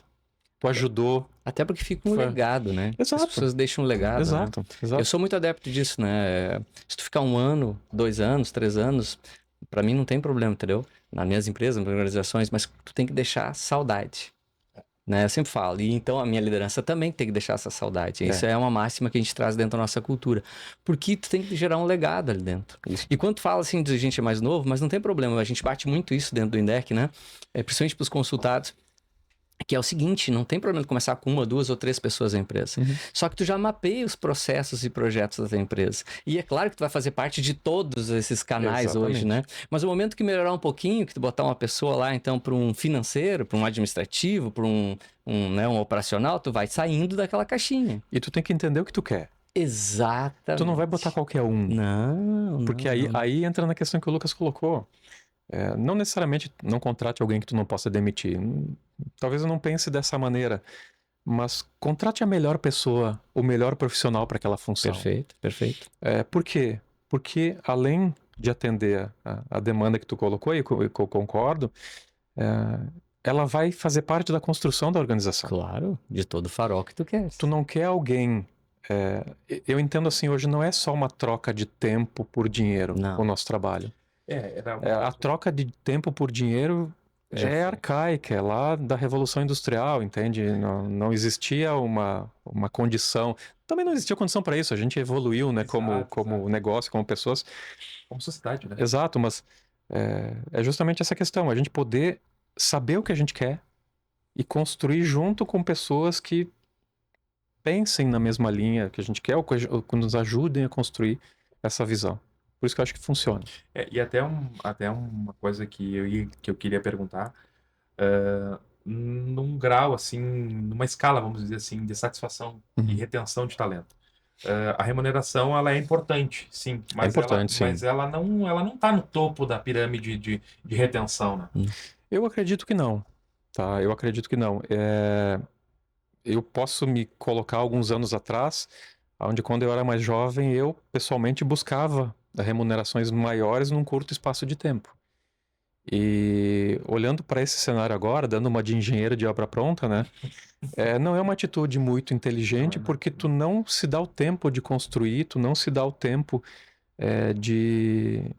Tu ajudou. Até porque fica um legado, né? Exato. As pessoas deixam um legado. Exato, né? exato. Eu sou muito adepto disso, né? Se tu ficar 1 ano, 2 anos, 3 anos, pra mim não tem problema, entendeu? Nas minhas empresas, nas minhas organizações, mas tu tem que deixar saudade. Né? Eu sempre falo. E então a minha liderança também tem que deixar essa saudade. Isso é uma máxima que a gente traz dentro da nossa cultura. Porque tu tem que gerar um legado ali dentro. Isso. E quando tu fala assim de gente mais novo, mas não tem problema, a gente bate muito isso dentro do INDEC, né? Principalmente pros consultados. Que é o seguinte, não tem problema de começar com 1, 2 ou 3 pessoas na empresa. Só que tu já mapeia os processos e projetos da tua empresa. E é claro que tu vai fazer parte de todos esses canais hoje, né? Mas o momento que melhorar um pouquinho, que tu botar uma pessoa lá, então, para um financeiro, para um administrativo, para um operacional, tu vai saindo daquela caixinha. E tu tem que entender o que tu quer. Exatamente. Tu não vai botar qualquer um. Não, Porque aí entra na questão que o Lucas colocou. Não necessariamente não contrate alguém que tu não possa demitir. Talvez eu não pense dessa maneira, mas contrate a melhor pessoa, o melhor profissional para aquela função. Perfeito. Por quê? Porque além de atender a demanda que tu colocou, e que eu concordo, ela vai fazer parte da construção da organização. Claro, de todo farol que tu quer. Tu não quer alguém... eu entendo assim, hoje não é só uma troca de tempo por dinheiro, o nosso trabalho. A troca de tempo por dinheiro já é arcaica, é lá da Revolução Industrial, entende? Não existia uma condição. Também não existia condição para isso, a gente evoluiu, né? Como negócio, como pessoas. Como sociedade, né? Exato, mas é justamente essa questão, a gente poder saber o que a gente quer e construir junto com pessoas que pensem na mesma linha que a gente quer, ou que nos ajudem a construir essa visão. Por isso que eu acho que funciona. E até uma coisa que eu queria perguntar, num grau, assim, numa escala, vamos dizer assim, de satisfação e retenção de talento. A remuneração, ela é importante, sim, mas ela não está no topo da pirâmide de retenção, né? Eu acredito que não, tá? Eu acredito que não. Eu posso me colocar alguns anos atrás, onde quando eu era mais jovem, eu pessoalmente buscava remunerações maiores num curto espaço de tempo. E olhando para esse cenário agora, dando uma de engenheiro de obra pronta, né? Não é uma atitude muito inteligente, porque tu não se dá o tempo de construir, tu não se dá o tempo de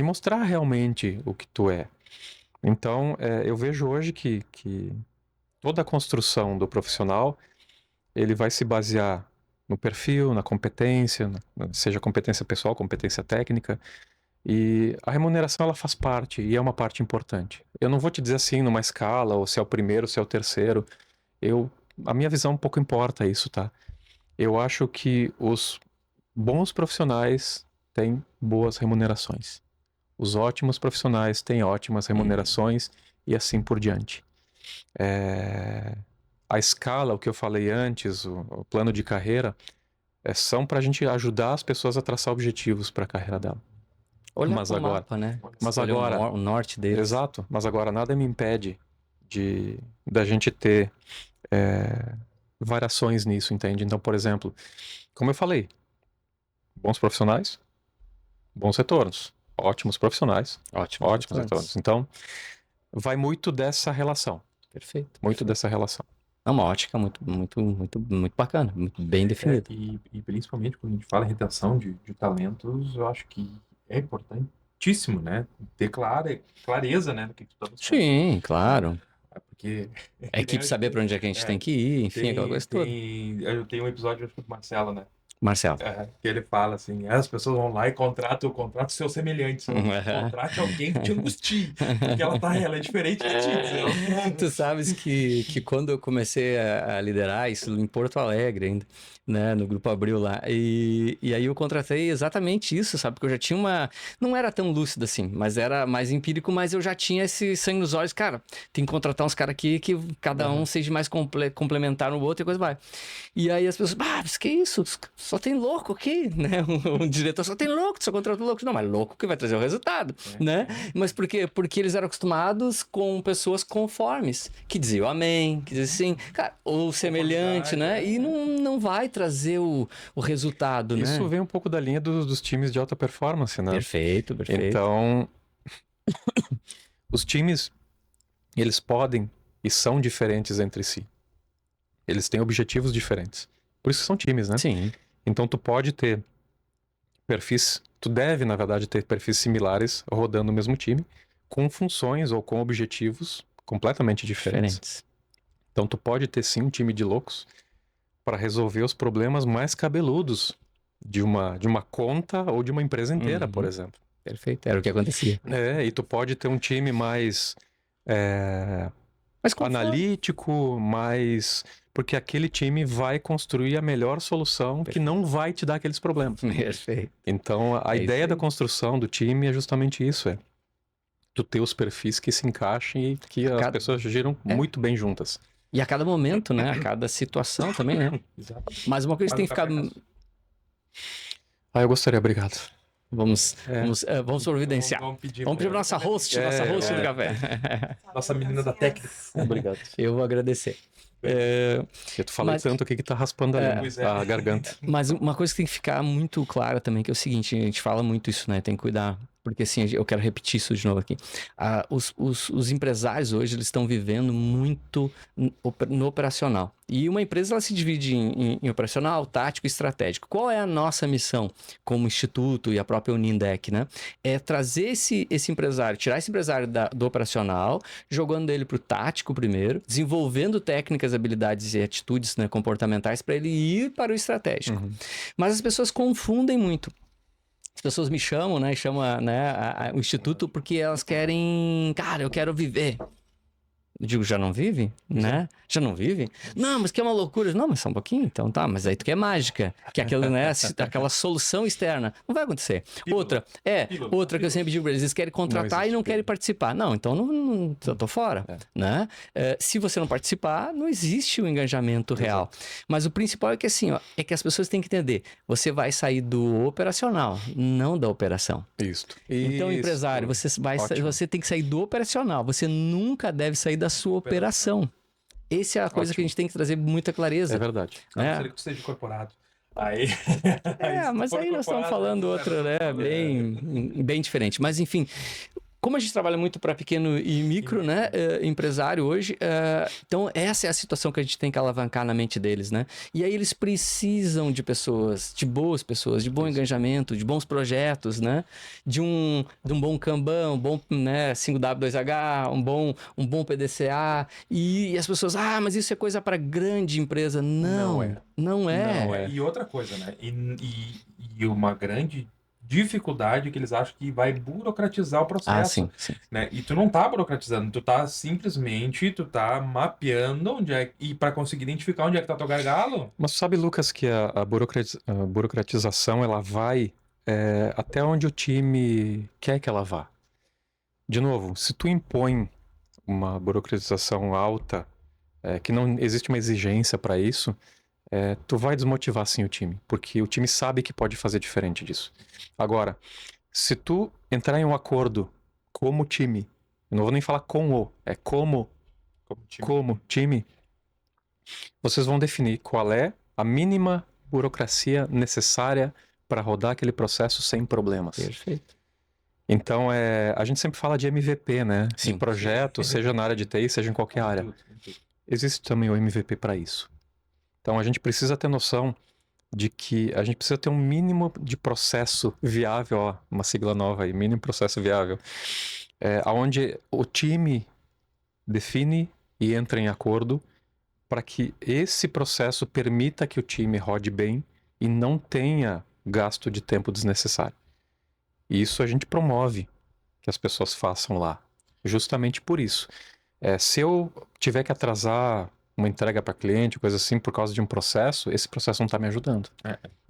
mostrar realmente o que tu é. Então, eu vejo hoje que toda a construção do profissional, ele vai se basear no perfil, na competência, seja competência pessoal, competência técnica, e a remuneração ela faz parte, e é uma parte importante. Eu não vou te dizer assim numa escala, ou se é o primeiro, ou se é o terceiro, a minha visão pouco importa isso, tá? Eu acho que os bons profissionais têm boas remunerações. Os ótimos profissionais têm ótimas remunerações, e assim por diante. A escala, o que eu falei antes, o plano de carreira, são para a gente ajudar as pessoas a traçar objetivos para a carreira dela. Olha o mapa, né? Mas agora, o norte deles. Exato, mas agora nada me impede da gente ter variações nisso, entende? Então, por exemplo, como eu falei, bons profissionais, bons retornos. Ótimos profissionais, ótimos retornos. Então, vai muito dessa relação. Perfeito. Muito dessa relação. É uma ótica muito, muito, muito, muito bacana, muito bem definida. E principalmente quando a gente fala em retenção de talentos, eu acho que é importantíssimo, né? Ter clareza, né, do que tu tá buscando. Sim, claro. Porque a equipe saber para onde é que a gente tem que ir, enfim, aquela coisa toda. Eu tenho um episódio, acho que do Marcelo, né? Marcelo. Que ele fala assim, as pessoas vão lá e contratam seus semelhantes. Contrate alguém que te angustie, porque ela é diferente de ti. Tu sabes que quando eu comecei a liderar isso em Porto Alegre ainda, né, no Grupo Abril lá, e aí eu contratei exatamente isso, sabe? Porque eu já tinha não era tão lúcido assim, mas era mais empírico, mas eu já tinha esse sangue nos olhos, cara, tem que contratar uns caras aqui que cada um seja mais complementar no outro e coisa vai. E aí as pessoas, mas que isso? Só tem louco aqui, né? Um diretor só tem louco, só contrata louco. Não, mas louco que vai trazer o resultado, né? Mas por quê? Porque eles eram acostumados com pessoas conformes, que diziam amém, que diziam assim, cara, ou semelhante, né? E não vai trazer o resultado, né? Isso vem um pouco da linha dos times de alta performance, né? Perfeito. Então, os times, eles podem e são diferentes entre si. Eles têm objetivos diferentes. Por isso são times, né? Sim. Então tu pode ter tu deve, na verdade, ter perfis similares rodando o mesmo time, com funções ou com objetivos completamente diferentes. Então tu pode ter sim um time de loucos para resolver os problemas mais cabeludos de uma conta ou de uma empresa inteira, por exemplo. Perfeito, era o que acontecia. E tu pode ter um time mais Mas conforme... analítico, mais... Porque aquele time vai construir a melhor solução que não vai te dar aqueles problemas. Perfeito. Então, a É isso ideia da aí. construção do time é justamente isso, tu ter os perfis que se encaixem e que as Cada- pessoas giram muito bem juntas. E a cada momento, né? A cada situação também, né? Exato. Mas uma coisa que tem que ficar... Eu gostaria, obrigado. Vamos providenciar. Vamos pedir Vamos pedir pra nossa host do café. Nossa menina da técnica. Obrigado. Eu vou agradecer. Eu falei Mas- tanto aqui que tá raspando ali, Pois é. a garganta. Mas uma coisa que tem que ficar muito clara também, que é o seguinte, a gente fala muito isso, né? Tem que cuidar, porque assim, eu quero repetir isso de novo aqui. Os empresários hoje, eles estão vivendo muito no operacional. E uma empresa, ela se divide em operacional, tático e estratégico. Qual é a nossa missão como instituto e a própria Unindec, né? É trazer esse empresário, tirar esse empresário do operacional, jogando ele pro tático primeiro, desenvolvendo técnicas, habilidades e atitudes, né, comportamentais para ele ir para o estratégico. Mas as pessoas confundem muito. As pessoas me chamam, né? Chamam, né, o instituto porque elas querem... Cara, eu quero viver. Eu digo, já não vive? Né? Já não vive? Não, mas que é uma loucura. Não, mas só um pouquinho, então tá. Mas aí tu quer mágica. Que é aquela, né, aquela solução externa. Não vai acontecer. Pílula. Outra que eu sempre digo pra eles, eles querem contratar e não querem participar. Não, então eu tô fora. Né? Se você não participar, não existe o engajamento real. Mas o principal é que assim, ó, é que as pessoas têm que entender. Você vai sair do operacional, não da operação. Isso. Então, Isso. empresário, Ótimo. você tem que sair do operacional. Você nunca deve sair da sua operação. Essa é a coisa que a gente tem que trazer muita clareza. É verdade. A não ser que tu seja incorporado. Aí. Mas aí nós estamos falando outro, né? Bem diferente. Mas enfim. Como a gente trabalha muito para pequeno e micro, né, empresário hoje, então essa é a situação que a gente tem que alavancar na mente deles, né? E aí eles precisam de pessoas, de boas pessoas, de bom engajamento, de bons projetos, né? De um bom Kanban, um bom, né, 5W2H, um bom PDCA. E as pessoas, mas isso é coisa para grande empresa. Não é. Não é. E outra coisa, né? E uma grande dificuldade que eles acham que vai burocratizar o processo. Sim. Né? E tu não tá burocratizando, tu tá simplesmente, mapeando onde é, e para conseguir identificar onde é que tá teu gargalo. Mas sabe, Lucas, que a burocratização, ela vai até onde o time quer que ela vá. De novo, se tu impõe uma burocratização alta, que não existe uma exigência para isso, tu vai desmotivar sim o time, porque o time sabe que pode fazer diferente disso. Agora, se tu entrar em um acordo como time, eu não vou nem falar como time, vocês vão definir qual é a mínima burocracia necessária para rodar aquele processo sem problemas. Perfeito. Então, a gente sempre fala de MVP, né? Sim. De projeto, seja na área de TI, seja em qualquer área. Existe também o MVP para isso. Então, a gente precisa ter noção de que a gente precisa ter um mínimo de processo viável, uma sigla nova aí, mínimo processo viável, onde o time define e entra em acordo para que esse processo permita que o time rode bem e não tenha gasto de tempo desnecessário. E isso a gente promove que as pessoas façam lá, justamente por isso. Se eu tiver que atrasar uma entrega para cliente, coisa assim, por causa de um processo, esse processo não está me ajudando.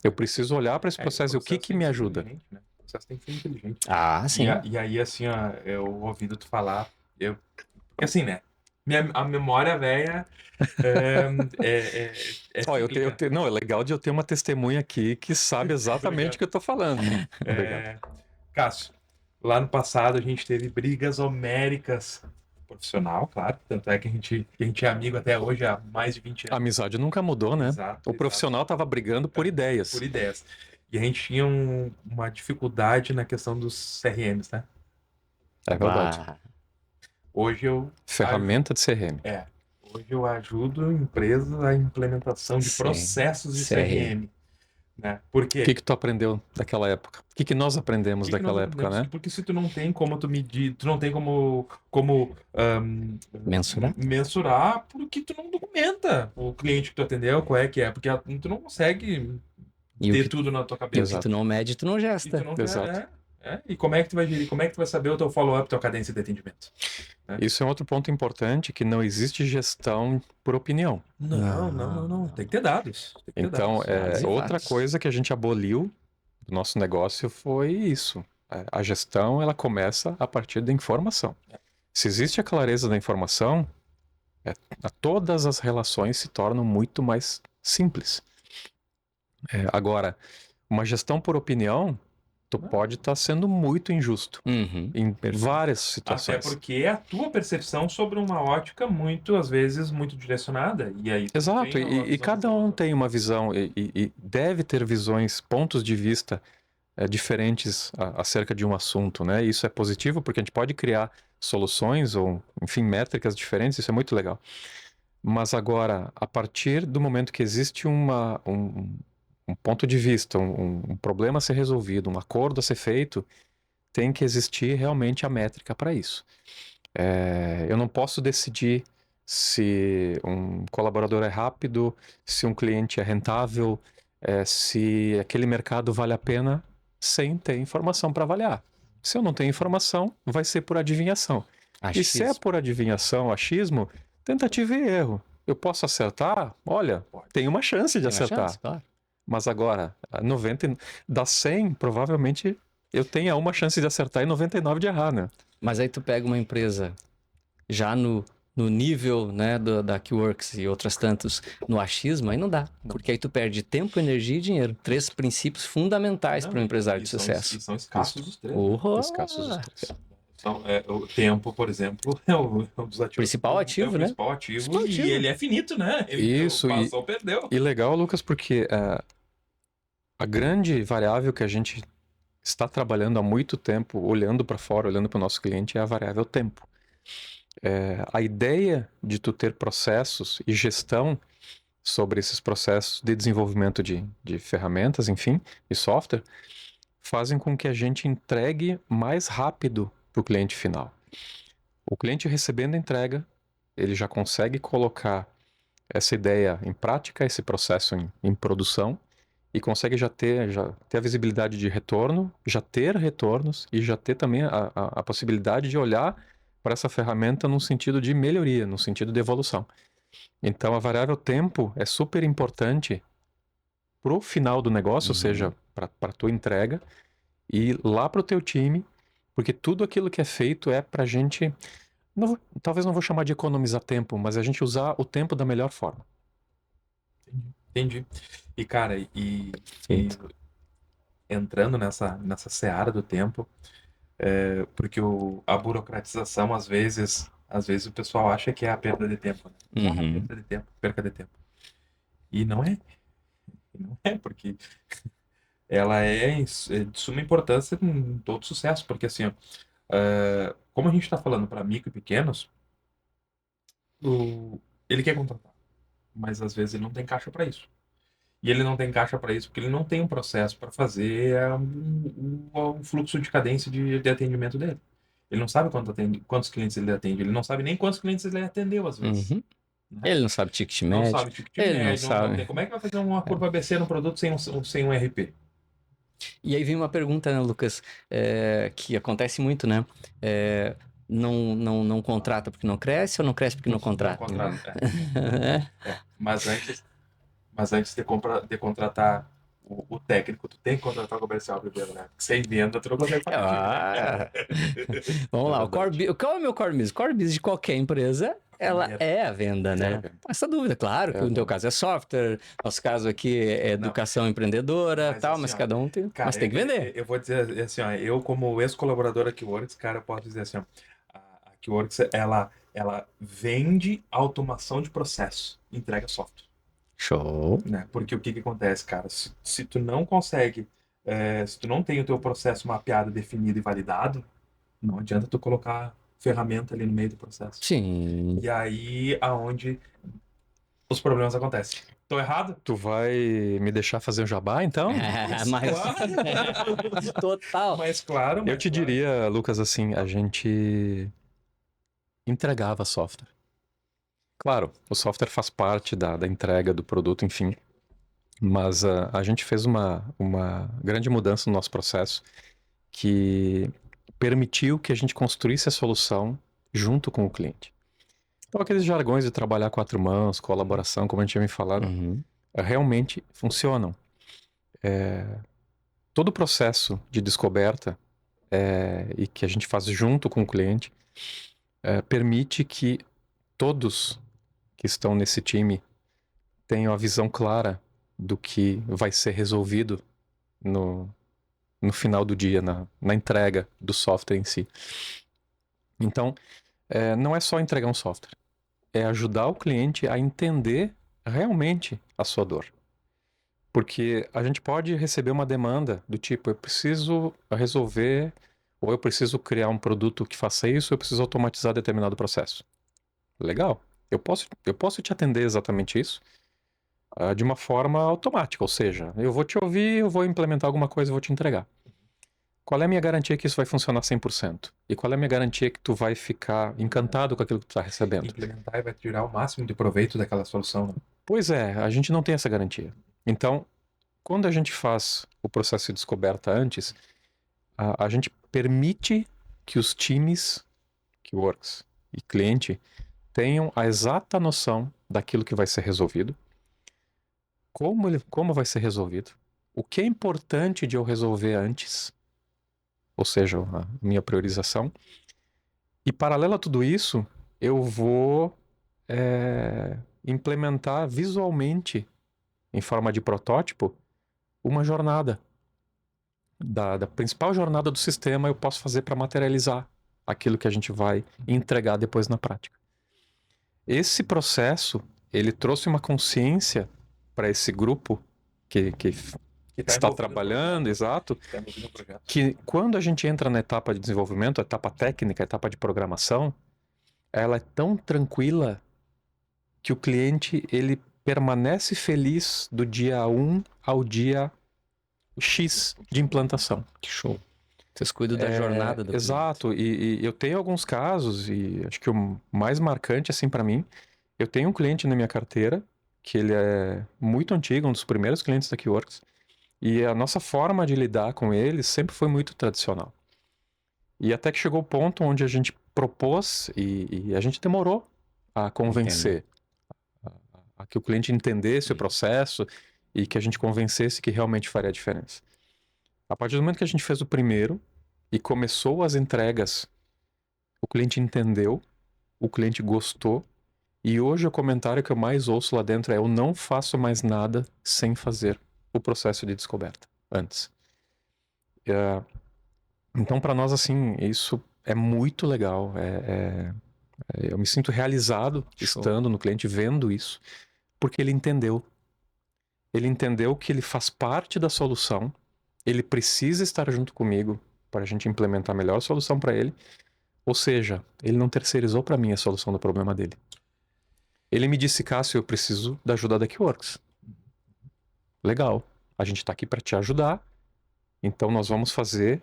Eu preciso olhar para esse processo e o que me ajuda. Né? O processo tem que ser inteligente. Sim. E aí, assim, ó, eu ouvindo tu falar, porque assim, né? A memória velha Não, é legal de eu ter uma testemunha aqui que sabe exatamente o que eu tô falando. Cássio, lá no passado a gente teve brigas homéricas profissional, claro, tanto é que a gente é amigo até hoje há mais de 20 anos. A amizade nunca mudou, né? Exato, o profissional tava brigando por ideias. Por ideias. E a gente tinha uma dificuldade na questão dos CRMs, né? É verdade. Hoje Ferramenta de CRM. Hoje eu ajudo empresas a implementação de processos de CRM. Né? Por quê? O que tu aprendeu daquela época? O que nós aprendemos daquela época, né? Porque se tu não tem como tu medir, tu não tem como mensurar, porque tu não documenta o cliente que tu atendeu, qual é que é, porque tu não consegue ter tudo na tua cabeça. E o que tu não mede, tu não gesta. Exato. E como é que tu vai gerir? Como é que tu vai saber o teu follow-up, tua cadência de atendimento? Isso é outro ponto importante, que não existe gestão por opinião. Não. Tem que ter dados. Tem que ter Então, dados. Dados e outra fatos. coisa que a gente aboliu do nosso negócio foi isso. A gestão, ela começa a partir da informação. Se existe a clareza da informação, todas as relações se tornam muito mais simples. Agora, uma gestão por opinião, tu pode estar sendo muito injusto Uhum. em várias Até situações. porque é a tua percepção sobre uma ótica às vezes, muito direcionada. E aí tu Exato, tem uma e visão cada do um outro. tem uma visão e deve ter visões, pontos de vista diferentes acerca de um assunto, né? Isso é positivo porque a gente pode criar soluções ou, enfim, métricas diferentes, isso é muito legal. Mas agora, a partir do momento que existe um ponto de vista, um problema a ser resolvido, um acordo a ser feito, tem que existir realmente a métrica para isso. Eu não posso decidir se um colaborador é rápido, se um cliente é rentável, se aquele mercado vale a pena, sem ter informação para avaliar. Se eu não tenho informação, vai ser por adivinhação. E se é Achismo. por adivinhação, achismo, tentativa e erro. Eu posso acertar? Olha, tem uma chance de Tem uma acertar. chance, claro. Mas agora, 90, das 100, provavelmente eu tenha uma chance de acertar e 99 de errar, né? Mas aí tu pega uma empresa já no nível, né, da Keyworks e outras tantas no achismo, aí não dá. Porque aí tu perde tempo, energia e dinheiro. 3 princípios fundamentais para um empresário de sucesso. E são escassos os três. Uhum. Escassos os três. O tempo, por exemplo, é um dos ativos. Principal ativo, é o né? principal ativo, Principal ativo. E ele é finito, né? Isso, Passou, perdeu. E legal, Lucas, porque a grande variável que a gente está trabalhando há muito tempo, olhando para fora, olhando para o nosso cliente, é a variável tempo. A ideia de tu ter processos e gestão sobre esses processos de desenvolvimento de ferramentas, enfim, e software, fazem com que a gente entregue mais rápido para o cliente final. O cliente recebendo a entrega, ele já consegue colocar essa ideia em prática, esse processo em produção, e consegue já ter a visibilidade de retorno, já ter retornos e já ter também a possibilidade de olhar para essa ferramenta num sentido de melhoria, num sentido de evolução. Então, a variável tempo é super importante para o final do negócio, ou seja, para a tua entrega, e lá para o teu time, porque tudo aquilo que é feito é para a gente, talvez não vou chamar de economizar tempo, mas a gente usar o tempo da melhor forma. Entendi. E, cara, entrando nessa seara do tempo, porque a burocratização, às vezes o pessoal acha que é a perda de tempo, né? Perda de tempo, perca de tempo. E não é. Não é, porque ela é de suma importância em todo sucesso, porque assim, ó, como a gente está falando para micro e pequenos, ele quer contratar, mas às vezes ele não tem caixa para isso. E ele não tem caixa para isso porque ele não tem um processo para fazer um fluxo de cadência de atendimento dele. Ele não sabe quantos clientes ele atende, ele não sabe nem quantos clientes ele atendeu às vezes. Uhum. Né? Ele não sabe ticket Não médio. sabe ticket Ele não médio, sabe. não tem. Como é que vai fazer uma curva ABC no produto sem um RP? E aí vem uma pergunta, né, Lucas, que acontece muito, né? Não contrata porque não cresce ou não cresce porque não contrata? Mas antes de contratar o técnico, tu tem que contratar o comercial primeiro, né? Porque sem venda tu não consegue fazer. Vamos lá, qual é o meu core business? Core business de qualquer empresa, ela é a venda, né? Essa dúvida, claro, que no teu caso é software, nosso caso aqui é educação empreendedora, tal, mas cada um tem, cara, mas tem que vender. Eu vou dizer assim, ó, eu como ex-colaborador da Keyworks, cara, eu posso dizer assim, ó, a Keyworks, ela vende automação de processo, entrega software. Show. Né? Porque o que acontece, cara? Se tu não consegue, se tu não tem o teu processo mapeado, definido e validado, não adianta tu colocar ferramenta ali no meio do processo. Sim. E aí aonde os problemas acontecem. Tô errado? Tu vai me deixar fazer um jabá, então? Total. Mas claro. Eu te diria, Lucas, assim, a gente entregava software. Claro, o software faz parte da entrega do produto, enfim. Mas a gente fez uma grande mudança no nosso processo, que permitiu que a gente construísse a solução junto com o cliente. Então, aqueles jargões de trabalhar 4 mãos, colaboração, como a gente tinha me falado, realmente funcionam. Todo o processo de descoberta e que a gente faz junto com o cliente permite que todos que estão nesse time tenham a visão clara do que vai ser resolvido no final do dia, na entrega do software em si. Então, não é só entregar um software, é ajudar o cliente a entender realmente a sua dor. Porque a gente pode receber uma demanda do tipo, eu preciso resolver, ou eu preciso criar um produto que faça isso, eu preciso automatizar determinado processo. Legal, eu posso te atender exatamente isso de uma forma automática, ou seja, eu vou te ouvir, eu vou implementar alguma coisa e vou te entregar. Qual é a minha garantia que isso vai funcionar 100%? E qual é a minha garantia que tu vai ficar encantado com aquilo que tu está recebendo? Implementar e vai tirar o máximo de proveito daquela solução, né? Pois é, a gente não tem essa garantia. Então, quando a gente faz o processo de descoberta antes, a gente permite que os times, Keyworks e cliente, tenham a exata noção daquilo que vai ser resolvido, como vai ser resolvido, o que é importante de eu resolver antes, ou seja, a minha priorização. E paralelo a tudo isso, eu vou implementar visualmente, em forma de protótipo, uma jornada. Da principal jornada do sistema eu posso fazer para materializar aquilo que a gente vai entregar depois na prática. Esse processo, ele trouxe uma consciência para esse grupo que está trabalhando, exato, que quando a gente entra na etapa de desenvolvimento, a etapa técnica, a etapa de programação, ela é tão tranquila que o cliente, ele permanece feliz do dia 1 ao dia X de implantação. Que show. Vocês cuidam da jornada do cliente. Exato, e eu tenho alguns casos, e acho que o mais marcante, assim, para mim, eu tenho um cliente na minha carteira, que ele é muito antigo, um dos primeiros clientes da Keyworks, e a nossa forma de lidar com ele sempre foi muito tradicional. E até que chegou o ponto onde a gente propôs, e a gente demorou a convencer, a que o cliente entendesse o processo, e que a gente convencesse que realmente faria a diferença. A partir do momento que a gente fez o primeiro e começou as entregas, o cliente entendeu, o cliente gostou, e hoje o comentário que eu mais ouço lá dentro é: eu não faço mais nada sem fazer o processo de descoberta antes. Então, para nós, assim, isso é muito legal. Eu me sinto realizado estando no cliente, vendo isso, porque ele entendeu. Ele entendeu que ele faz parte da solução, ele precisa estar junto comigo para a gente implementar a melhor solução para ele. Ou seja, ele não terceirizou para mim a solução do problema dele. Ele me disse: Cássio, eu preciso da ajuda da Keyworks. Legal, a gente está aqui para te ajudar, então nós vamos fazer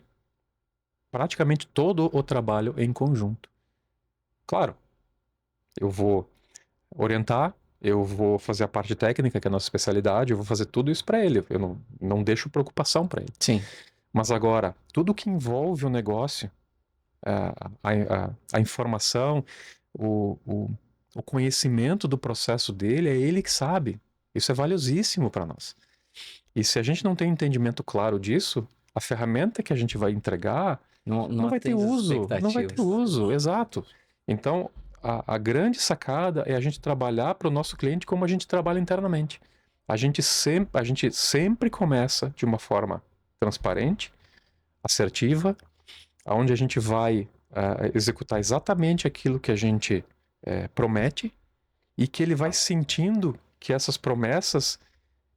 praticamente todo o trabalho em conjunto. Claro, eu vou orientar, eu vou fazer a parte técnica, que é a nossa especialidade, eu vou fazer tudo isso para ele. Eu não deixo preocupação para ele. Sim. Mas agora, tudo que envolve o negócio, a informação, o conhecimento do processo dele, é ele que sabe. Isso é valiosíssimo para nós. E se a gente não tem um entendimento claro disso, a ferramenta que a gente vai entregar não vai ter uso. Não vai ter uso, exato. Então, a grande sacada é a gente trabalhar para o nosso cliente como a gente trabalha internamente. A gente sempre começa de uma forma transparente, assertiva, onde a gente vai executar exatamente aquilo que a gente promete, e que ele vai sentindo que essas promessas,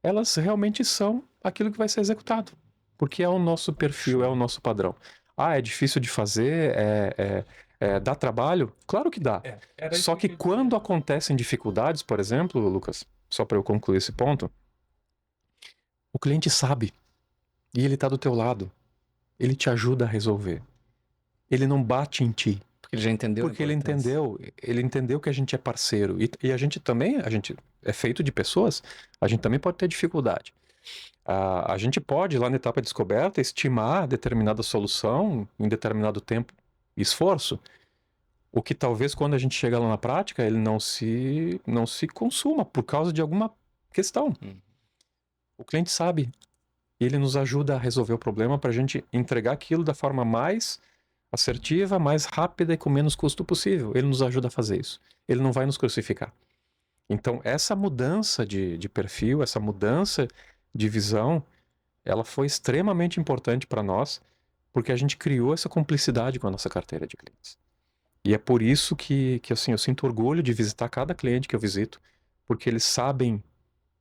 elas realmente são aquilo que vai ser executado. Porque é o nosso perfil, é o nosso padrão. É difícil de fazer, dá trabalho? Claro que dá. Só que quando acontecem dificuldades, por exemplo, Lucas, só para eu concluir esse ponto, o cliente sabe, e ele está do teu lado. Ele te ajuda a resolver. Ele não bate em ti. Porque ele já entendeu. Porque ele entendeu que a gente é parceiro. E a gente também, a gente é feito de pessoas, a gente também pode ter dificuldade. A gente pode, lá na etapa de descoberta, estimar determinada solução em determinado tempo e esforço. O que talvez quando a gente chega lá na prática, ele não se consuma por causa de alguma questão. O cliente sabe e ele nos ajuda a resolver o problema para a gente entregar aquilo da forma mais assertiva, mais rápida e com menos custo possível. Ele nos ajuda a fazer isso. Ele não vai nos crucificar. Então, essa mudança de perfil, essa mudança de visão, ela foi extremamente importante para nós, porque a gente criou essa cumplicidade com a nossa carteira de clientes. E é por isso que assim, eu sinto orgulho de visitar cada cliente que eu visito, porque eles sabem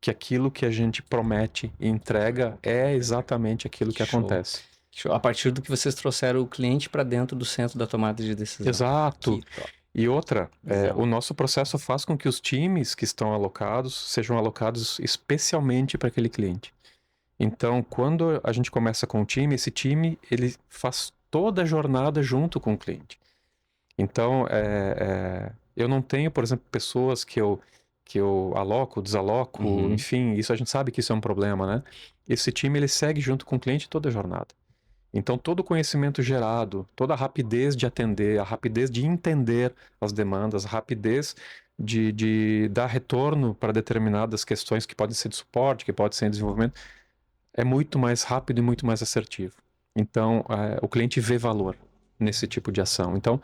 que aquilo que a gente promete e entrega é exatamente aquilo que Show. acontece. A partir do que vocês trouxeram o cliente para dentro do centro da tomada de decisão. Exato. Que top. E outra, Visão. o nosso processo faz com que os times que estão alocados sejam alocados especialmente para aquele cliente. Então, quando a gente começa com o time, esse time ele faz toda a jornada junto com o cliente. Então, eu não tenho, por exemplo, pessoas que eu aloco, desaloco, enfim, isso a gente sabe que isso é um problema, né? Esse time ele segue junto com o cliente toda a jornada. Então, todo o conhecimento gerado, toda a rapidez de atender, a rapidez de entender as demandas, a rapidez de dar retorno para determinadas questões que podem ser de suporte, que podem ser de desenvolvimento, é muito mais rápido e muito mais assertivo. Então, o cliente vê valor nesse tipo de ação. Então,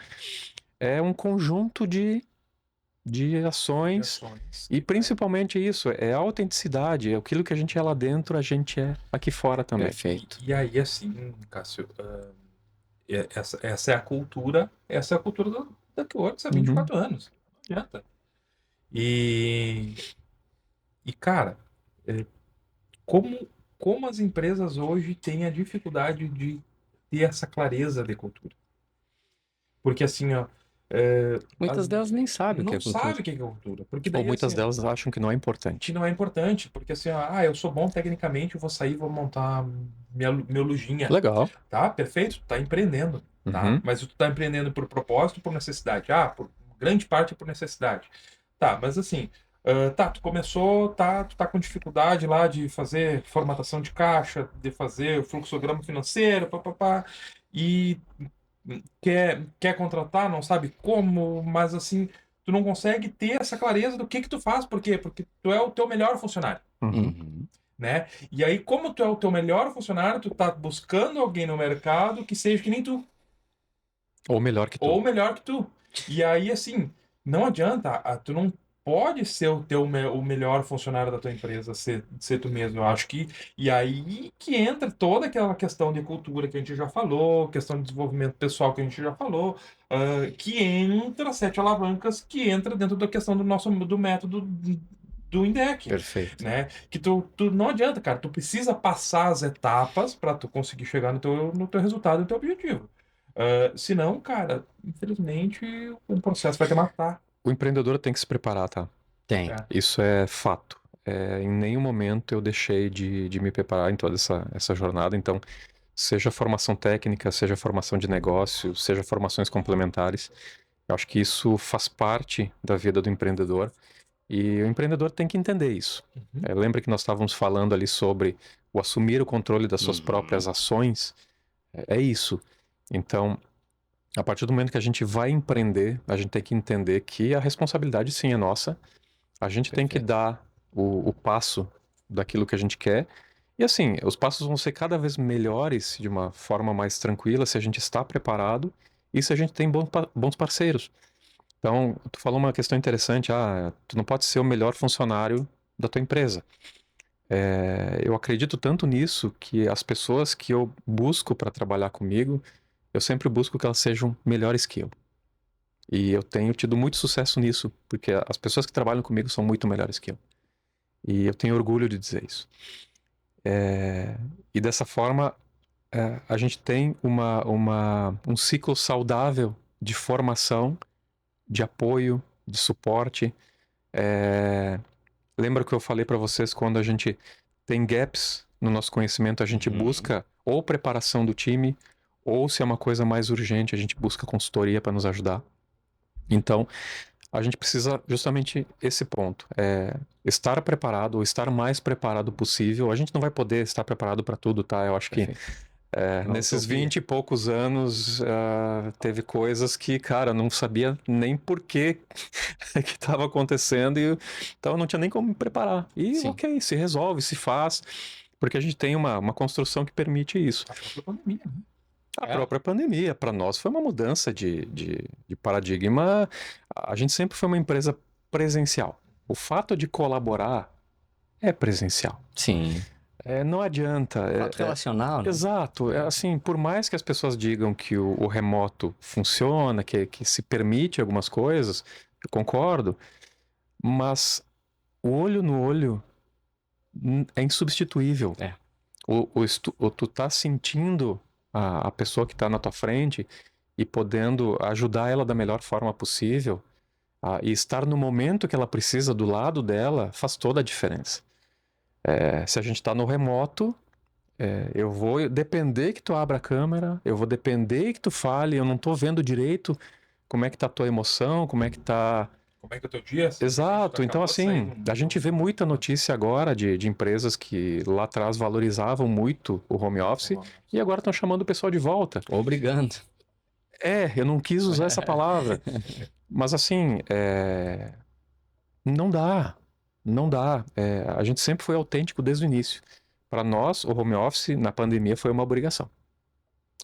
é um conjunto de ações e principalmente isso, é a autenticidade, é aquilo que a gente é lá dentro, a gente é aqui fora também. Perfeito. E aí, assim, Cássio, essa é a cultura da Works há 24 anos. Não adianta. E cara, como as empresas hoje têm a dificuldade de ter essa clareza de cultura? Porque assim, ó, Muitas delas nem sabem o que é não cultura. sabe o que é cultura. Porque daí, Ou muitas assim, delas acham que não é importante. que não é importante, porque assim, ó, eu sou bom tecnicamente, eu vou sair, vou montar meu lojinha. Legal. Tá, perfeito, tu tá empreendendo, tá? Uhum. Mas tu tá empreendendo por propósito, por necessidade. Por grande parte por necessidade. Tá, mas assim, tu começou, tu tá com dificuldade lá de fazer formatação de caixa, de fazer o fluxograma financeiro, papapá, e quer contratar, não sabe como, mas assim, tu não consegue ter essa clareza do que tu faz, por quê? Porque tu é o teu melhor funcionário. Né? E aí, como tu é o teu melhor funcionário, tu tá buscando alguém no mercado que seja que nem tu. Ou melhor que tu. Ou melhor que tu. E aí, assim, não adianta, tu não pode ser o melhor funcionário da tua empresa, ser tu mesmo. Eu acho que. E aí que entra toda aquela questão de cultura que a gente já falou, questão de desenvolvimento pessoal que a gente já falou, que entra 7 alavancas, que entra dentro da questão do método do INDEC. Perfeito. Né? Que tu não adianta, cara. Tu precisa passar as etapas para tu conseguir chegar no teu resultado, no teu objetivo. Senão, cara, infelizmente, o processo vai te matar. O empreendedor tem que se preparar, tá? Tem. Isso é fato. Em nenhum momento eu deixei de me preparar em toda essa jornada. Então, seja formação técnica, seja formação de negócio, seja formações complementares, eu acho que isso faz parte da vida do empreendedor. E o empreendedor tem que entender isso. Lembra que nós estávamos falando ali sobre o assumir o controle das suas próprias ações? É isso. Então, a partir do momento que a gente vai empreender, a gente tem que entender que a responsabilidade sim é nossa. A gente tem que dar o passo daquilo que a gente quer. E assim, os passos vão ser cada vez melhores de uma forma mais tranquila se a gente está preparado e se a gente tem bons parceiros. Então, tu falou uma questão interessante, tu não pode ser o melhor funcionário da tua empresa. Eu acredito tanto nisso que as pessoas que eu busco para trabalhar comigo, eu sempre busco que elas sejam melhores que eu. E eu tenho tido muito sucesso nisso, porque as pessoas que trabalham comigo são muito melhores que eu. E eu tenho orgulho de dizer isso. E dessa forma, a gente tem um ciclo saudável de formação, de apoio, de suporte. Lembra que eu falei para vocês, quando a gente tem gaps no nosso conhecimento, a gente busca ou preparação do time, ou se é uma coisa mais urgente, a gente busca consultoria para nos ajudar. Então, a gente precisa justamente esse ponto. estar preparado, ou estar mais preparado possível. A gente não vai poder estar preparado para tudo, tá? Eu acho que Perfeito. nesses 20 e poucos anos, teve coisas que, cara, eu não sabia nem por que que estava acontecendo, então eu não tinha nem como me preparar. E Sim. ok, se resolve, se faz, porque a gente tem uma construção que permite isso. A própria pandemia, né? A própria pandemia, para nós, foi uma mudança de paradigma. A gente sempre foi uma empresa presencial. O fato de colaborar é presencial. Sim. Não adianta. Fato relacional, né? Exato. Assim, por mais que as pessoas digam que o remoto funciona, que se permite algumas coisas, eu concordo, mas o olho no olho é insubstituível. É. Tu tá sentindo a pessoa que tá na tua frente e podendo ajudar ela da melhor forma possível, e estar no momento que ela precisa do lado dela faz toda a diferença. Se a gente tá no remoto, eu vou depender que tu abra a câmera, eu vou depender que tu fale, eu não tô vendo direito como é que tá a tua emoção, como é que tá... Como é que é o teu dia? Exato, então assim, a gente vê muita notícia agora de empresas que lá atrás valorizavam muito o home office e agora estão chamando o pessoal de volta. Obrigando. Eu não quis usar essa palavra, mas assim, não dá, não dá. A gente sempre foi autêntico desde o início. Para nós, o home office na pandemia foi uma obrigação.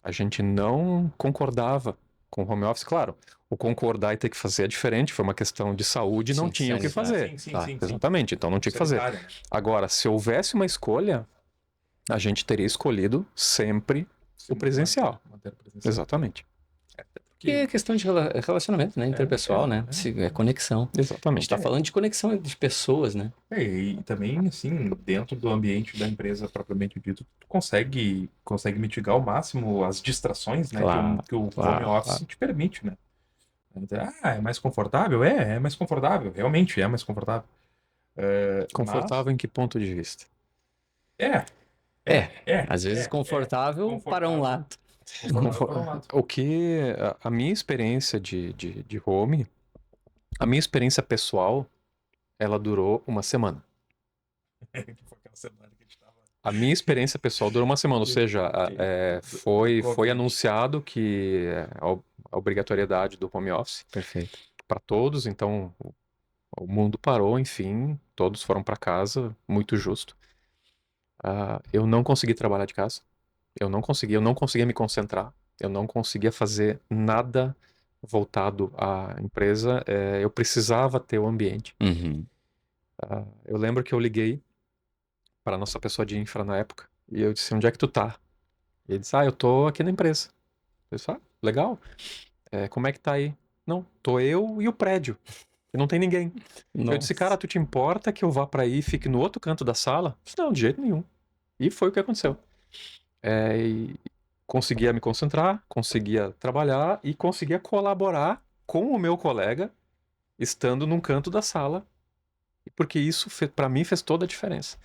A gente não concordava com o home office, claro. O concordar e ter que fazer é diferente, foi uma questão de saúde, não Sim, tinha o que fazer. Sim. Exatamente, então não tinha que fazer. Sanitária, né? Agora, se houvesse uma escolha, a gente teria escolhido sempre o presencial. Manter o presencial. Exatamente. E é questão de relacionamento, né? Interpessoal, né? É conexão. A gente Exatamente. tá falando de conexão de pessoas, né? E também, assim, dentro do ambiente da empresa propriamente dito, tu consegue mitigar ao máximo as distrações, né? Claro, que o claro, home office te permite, né? Então, é mais confortável? É mais confortável. Realmente é mais confortável. Confortável em que ponto de vista? Às vezes confortável para um lado. Confortável para um lado. O que a minha experiência de home, a minha experiência pessoal, ela durou uma semana. Foi aquela semana que a gente tava... A minha experiência pessoal durou uma semana, ou seja, foi anunciado que a obrigatoriedade do home office Perfeito. para todos, então o mundo parou, enfim, todos foram para casa, muito justo. Eu não consegui trabalhar de casa, eu não conseguia me concentrar, eu não conseguia fazer nada voltado à empresa, eu precisava ter o ambiente. Uhum. Eu lembro que eu liguei para a nossa pessoa de infra na época e eu disse, onde é que tu tá? E ele disse, eu tô aqui na empresa. Eu disse, legal. Como é que tá aí? Não, tô eu e o prédio. E não tem ninguém. Eu disse, cara, tu te importa que eu vá para aí e fique no outro canto da sala? Eu disse, não, de jeito nenhum. E foi o que aconteceu. E conseguia me concentrar, conseguia trabalhar e conseguia colaborar com o meu colega estando num canto da sala, porque isso para mim fez toda a diferença.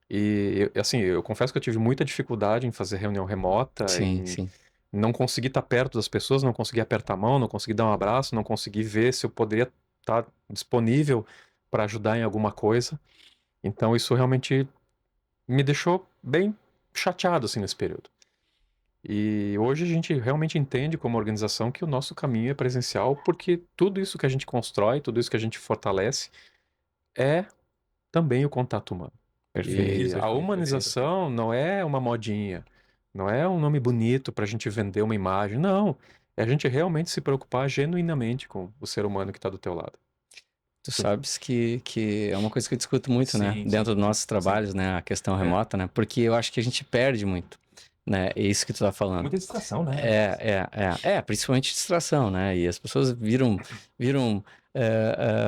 E assim, eu confesso que eu tive muita dificuldade em fazer reunião remota, Sim. não consegui estar perto das pessoas, não consegui apertar a mão, não consegui dar um abraço, não consegui ver se eu poderia estar disponível para ajudar em alguma coisa. Então isso realmente me deixou bem chateado assim nesse período. E hoje a gente realmente entende como organização que o nosso caminho é presencial, porque tudo isso que a gente constrói, tudo isso que a gente fortalece é também o contato humano. Perfeito. E a humanização não é uma modinha, não é um nome bonito para a gente vender uma imagem, não. É a gente realmente se preocupar genuinamente com o ser humano que está do teu lado. Tu sabes que é uma coisa que eu discuto muito, né? Sim, Dentro dos nossos trabalhos, né? A questão remota, né? Porque eu acho que a gente perde muito, né? É isso que tu tá falando. Muita distração, né? Principalmente distração, né? E as pessoas viram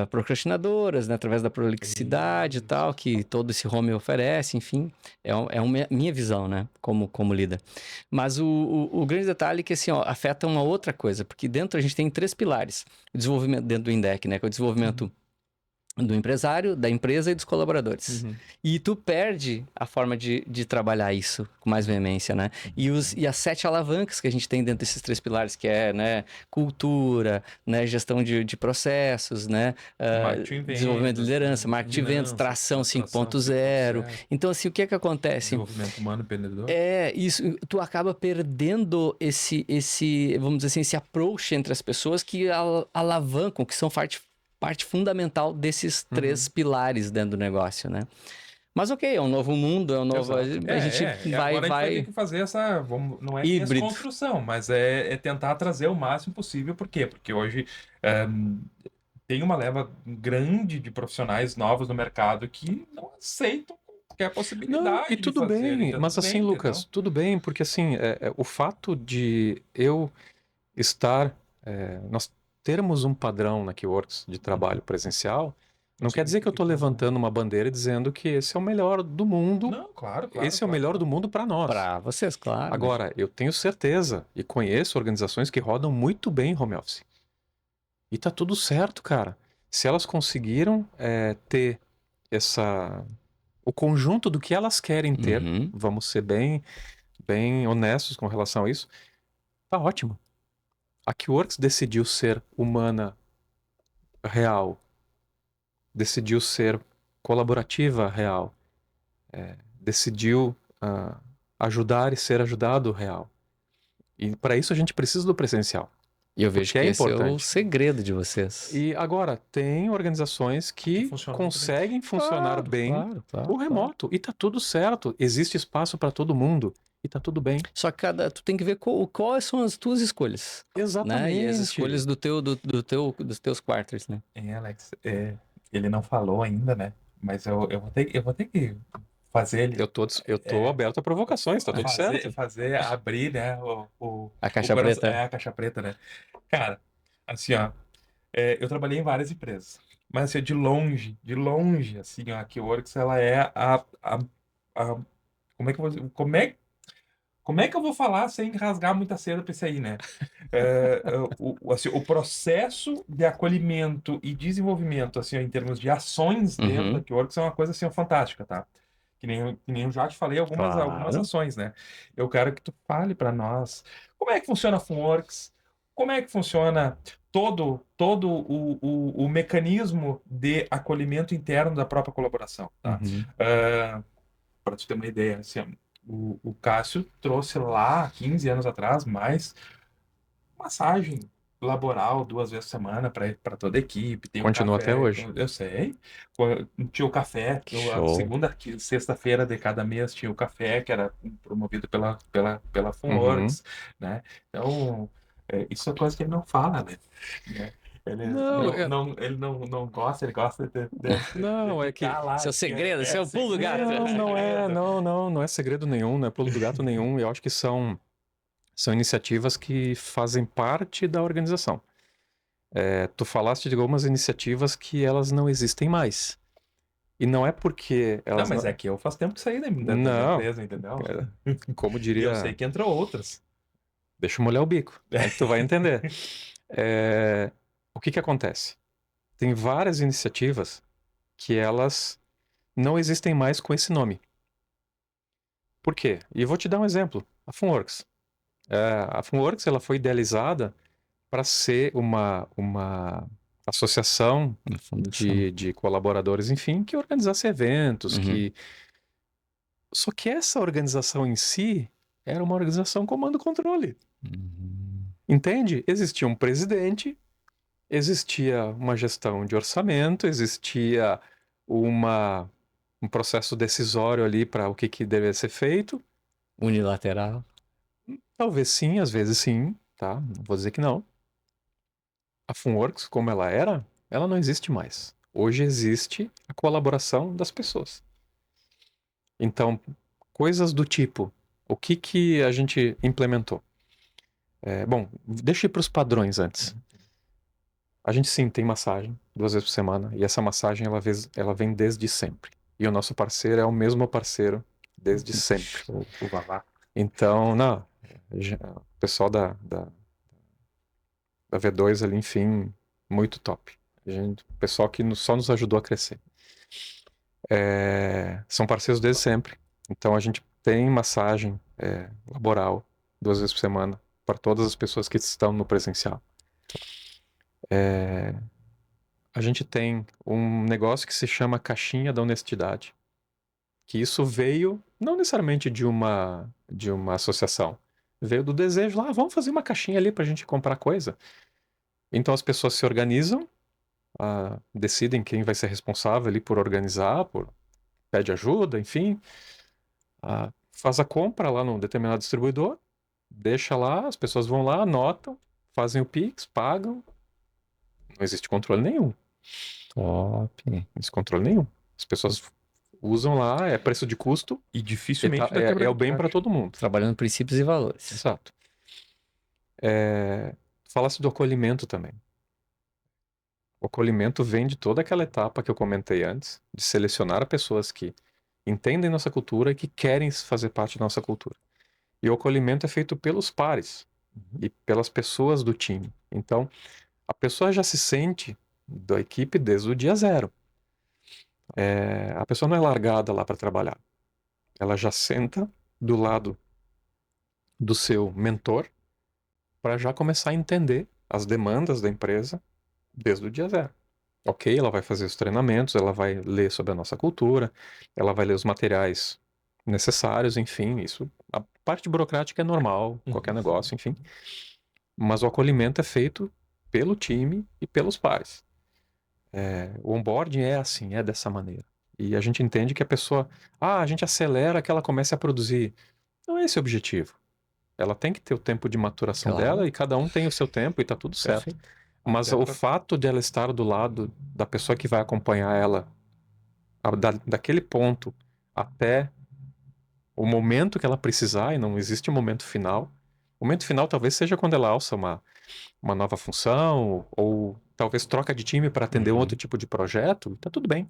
procrastinadoras, né? Através da prolixidade e tal, que todo esse home oferece, enfim. É uma minha visão, né? Como líder. Mas o grande detalhe é que, assim, afeta uma outra coisa, porque dentro a gente tem 3 pilares. O desenvolvimento dentro do INDEC, né? Que é o desenvolvimento do empresário, da empresa e dos colaboradores. Uhum. E tu perde a forma de trabalhar isso com mais veemência, né? E as 7 alavancas que a gente tem dentro desses 3 pilares, que é, né, cultura, né, gestão de processos, né, Marketing e desenvolvimento de vendas, liderança, marketing de vendas, finanças, tração tração 5.0. 5.0, Então, assim, o que é que acontece? desenvolvimento humano empreendedor. Isso, tu acaba perdendo vamos dizer assim, esse approach entre as pessoas que alavancam, que são parte fundamental desses 3 pilares dentro do negócio, né? Mas ok, é um novo mundo, é um novo... Exato. A gente Agora a gente vai ter vai que fazer essa, não é híbrido. desconstrução, mas é tentar trazer o máximo possível. Por quê? Porque hoje tem uma leva grande de profissionais novos no mercado que não aceitam qualquer Não, possibilidade e de tudo fazer. bem, Tá mas tudo assim, bem, Lucas, entendeu? tudo bem, porque assim, o fato de eu estar, nós termos um padrão na Keyworks de trabalho presencial, não quer dizer que eu estou levantando uma bandeira dizendo que esse é o melhor do mundo, Não, claro, esse é o melhor do mundo para nós. Para vocês, claro. Né? Agora, eu tenho certeza e conheço organizações que rodam muito bem home office. E tá tudo certo, cara. Se elas conseguiram ter o conjunto do que elas querem ter, Uhum. vamos ser bem honestos com relação a isso, tá ótimo. A Keyworks decidiu ser humana real, decidiu ser colaborativa real, decidiu ajudar e ser ajudado real. E para isso a gente precisa do presencial. E eu vejo Porque que é esse é o importante. segredo de vocês. E agora, tem organizações que funciona muito bem. conseguem funcionar bem o remoto. E tá tudo certo. Existe espaço para todo mundo. E tá tudo bem. Só que tu tem que ver quais são as tuas escolhas. Né? Exatamente. E as escolhas dos teus quarters, né? Alex, ele não falou ainda, né? Mas eu vou ter que fazer ele. Eu tô aberto a provocações, tá tudo certo. Fazer abrir, né? A caixa o coração, preta. a caixa preta, né? Cara, assim, ó. Eu trabalhei em várias empresas. Mas assim, de longe, assim, ó, a Keyworks, ela é a- como é que eu vou, como é que eu vou falar sem rasgar muita seda pra isso aí, né? Assim, o processo de acolhimento e desenvolvimento, assim, ó, em termos de ações dentro da Keyworks é uma coisa, assim, ó, fantástica, tá? Que nem eu já te falei algumas Claro. ações, né? Eu quero que tu fale para nós como é que funciona a Funworks, como é que funciona todo o mecanismo de acolhimento interno da própria colaboração, tá? Para tu ter uma ideia, assim, ó, o Cássio trouxe lá 15 anos atrás mais massagem laboral 2 vezes por semana para toda a equipe. Tem Continua até hoje. eu sei. Tinha o café, a Show. segunda, sexta-feira de cada mês tinha o café, que era promovido pela Funworks, né? Então, isso é coisa que ele não fala, né? Ele não gosta, ele gosta Não, de é que ficar lá. Seu segredo, esse é o pulo do gato. não é segredo nenhum, não é pulo do gato nenhum. Eu acho que são iniciativas que fazem parte da organização. Tu falaste de algumas iniciativas que elas não existem mais. E não é porque elas Não, mas é que eu faz tempo que saí da Não. empresa, entendeu? Como E diria... eu sei que entrou outras. Deixa eu molhar o bico, aí tu vai entender. O que acontece? Tem várias iniciativas que elas não existem mais com esse nome. Por quê? E eu vou te dar um exemplo. A Funworks. A Funworks ela foi idealizada para ser uma associação de colaboradores, enfim, que organizasse eventos, Só que essa organização em si era uma organização comando-controle. Entende? Existia um presidente, existia uma gestão de orçamento, existia um processo decisório ali para o que deveria ser feito. Unilateral. Talvez sim, às vezes sim, tá? Não vou dizer que não. A Funworks, como ela era, ela não existe mais. Hoje existe a colaboração das pessoas. Então, coisas do tipo, o que a gente implementou? Bom, deixa eu ir para os padrões antes. A gente sim tem massagem 2 vezes por semana e essa massagem ela vem desde sempre. E o nosso parceiro é o mesmo parceiro desde sempre. O Vavá. Então, não, o pessoal da V2 ali, enfim, muito top. O pessoal que só nos ajudou a crescer. São parceiros desde sempre. Então a gente tem massagem laboral 2 vezes por semana para todas as pessoas que estão no presencial. A gente tem um negócio que se chama Caixinha da Honestidade, que isso veio não necessariamente de uma associação, veio do desejo lá, vamos fazer uma caixinha ali para a gente comprar coisa. Então as pessoas se organizam, decidem quem vai ser responsável ali por organizar, pede ajuda, enfim, faz a compra lá num determinado distribuidor, deixa lá, as pessoas vão lá, anotam, fazem o Pix, pagam, não existe controle nenhum. Top. Não existe controle nenhum. As pessoas usam lá, é preço de custo, E dificilmente dá é quebra o de bem galho. para todo mundo. Trabalhando princípios e valores. Exato. Falasse do acolhimento também. O acolhimento vem de toda aquela etapa que eu comentei antes, de selecionar pessoas que entendem nossa cultura e que querem fazer parte da nossa cultura. E o acolhimento é feito pelos pares e pelas pessoas do time. Então, a pessoa já se sente da equipe desde o dia 0. A pessoa não é largada lá para trabalhar. Ela já senta do lado do seu mentor para já começar a entender as demandas da empresa desde o dia 0. Ok, ela vai fazer os treinamentos, ela vai ler sobre a nossa cultura, ela vai ler os materiais necessários, enfim, isso. A parte burocrática é normal, qualquer negócio, enfim. Mas o acolhimento é feito pelo time e pelos pares. O onboarding é assim, é dessa maneira. E a gente entende que a pessoa, a gente acelera que ela comece a produzir. Não é esse o objetivo. Ela tem que ter o tempo de maturação Claro. dela e cada um tem o seu tempo e tá tudo certo. Perfeito. Mas Até o pra- fato de ela estar do lado da pessoa que vai acompanhar ela, daquele ponto até o momento que ela precisar, e não existe um momento final. O momento final talvez seja quando ela alça uma nova função, ou talvez troca de time para atender outro tipo de projeto, tá tudo bem.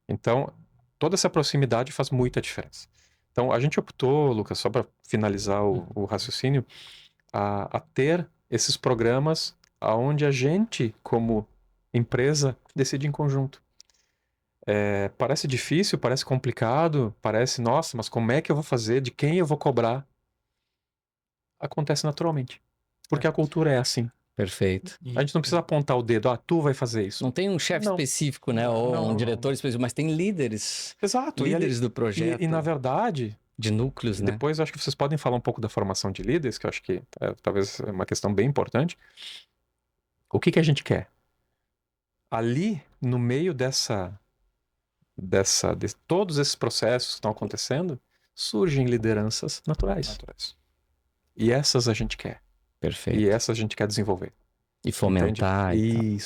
Então, toda essa proximidade faz muita diferença. Então, a gente optou, Lucas, só para finalizar o raciocínio, a ter esses programas onde a gente, como empresa, decide em conjunto. Parece difícil, parece complicado, parece, nossa, mas como é que eu vou fazer? De quem eu vou cobrar? Acontece naturalmente. Porque a cultura é assim. Perfeito. A gente não precisa apontar o dedo, tu vai fazer isso. Não tem um chefe Não. específico, né? Ou Não. um diretor específico, mas tem líderes. Exato. Líderes do projeto. E na verdade, De núcleos, né? depois eu acho que vocês podem falar um pouco da formação de líderes, que eu acho que talvez é uma questão bem importante. O que a gente quer? Ali, no meio de todos esses processos que estão acontecendo, surgem lideranças naturais. E essas a gente quer. Perfeito. E essas a gente quer desenvolver. E fomentar. Entende?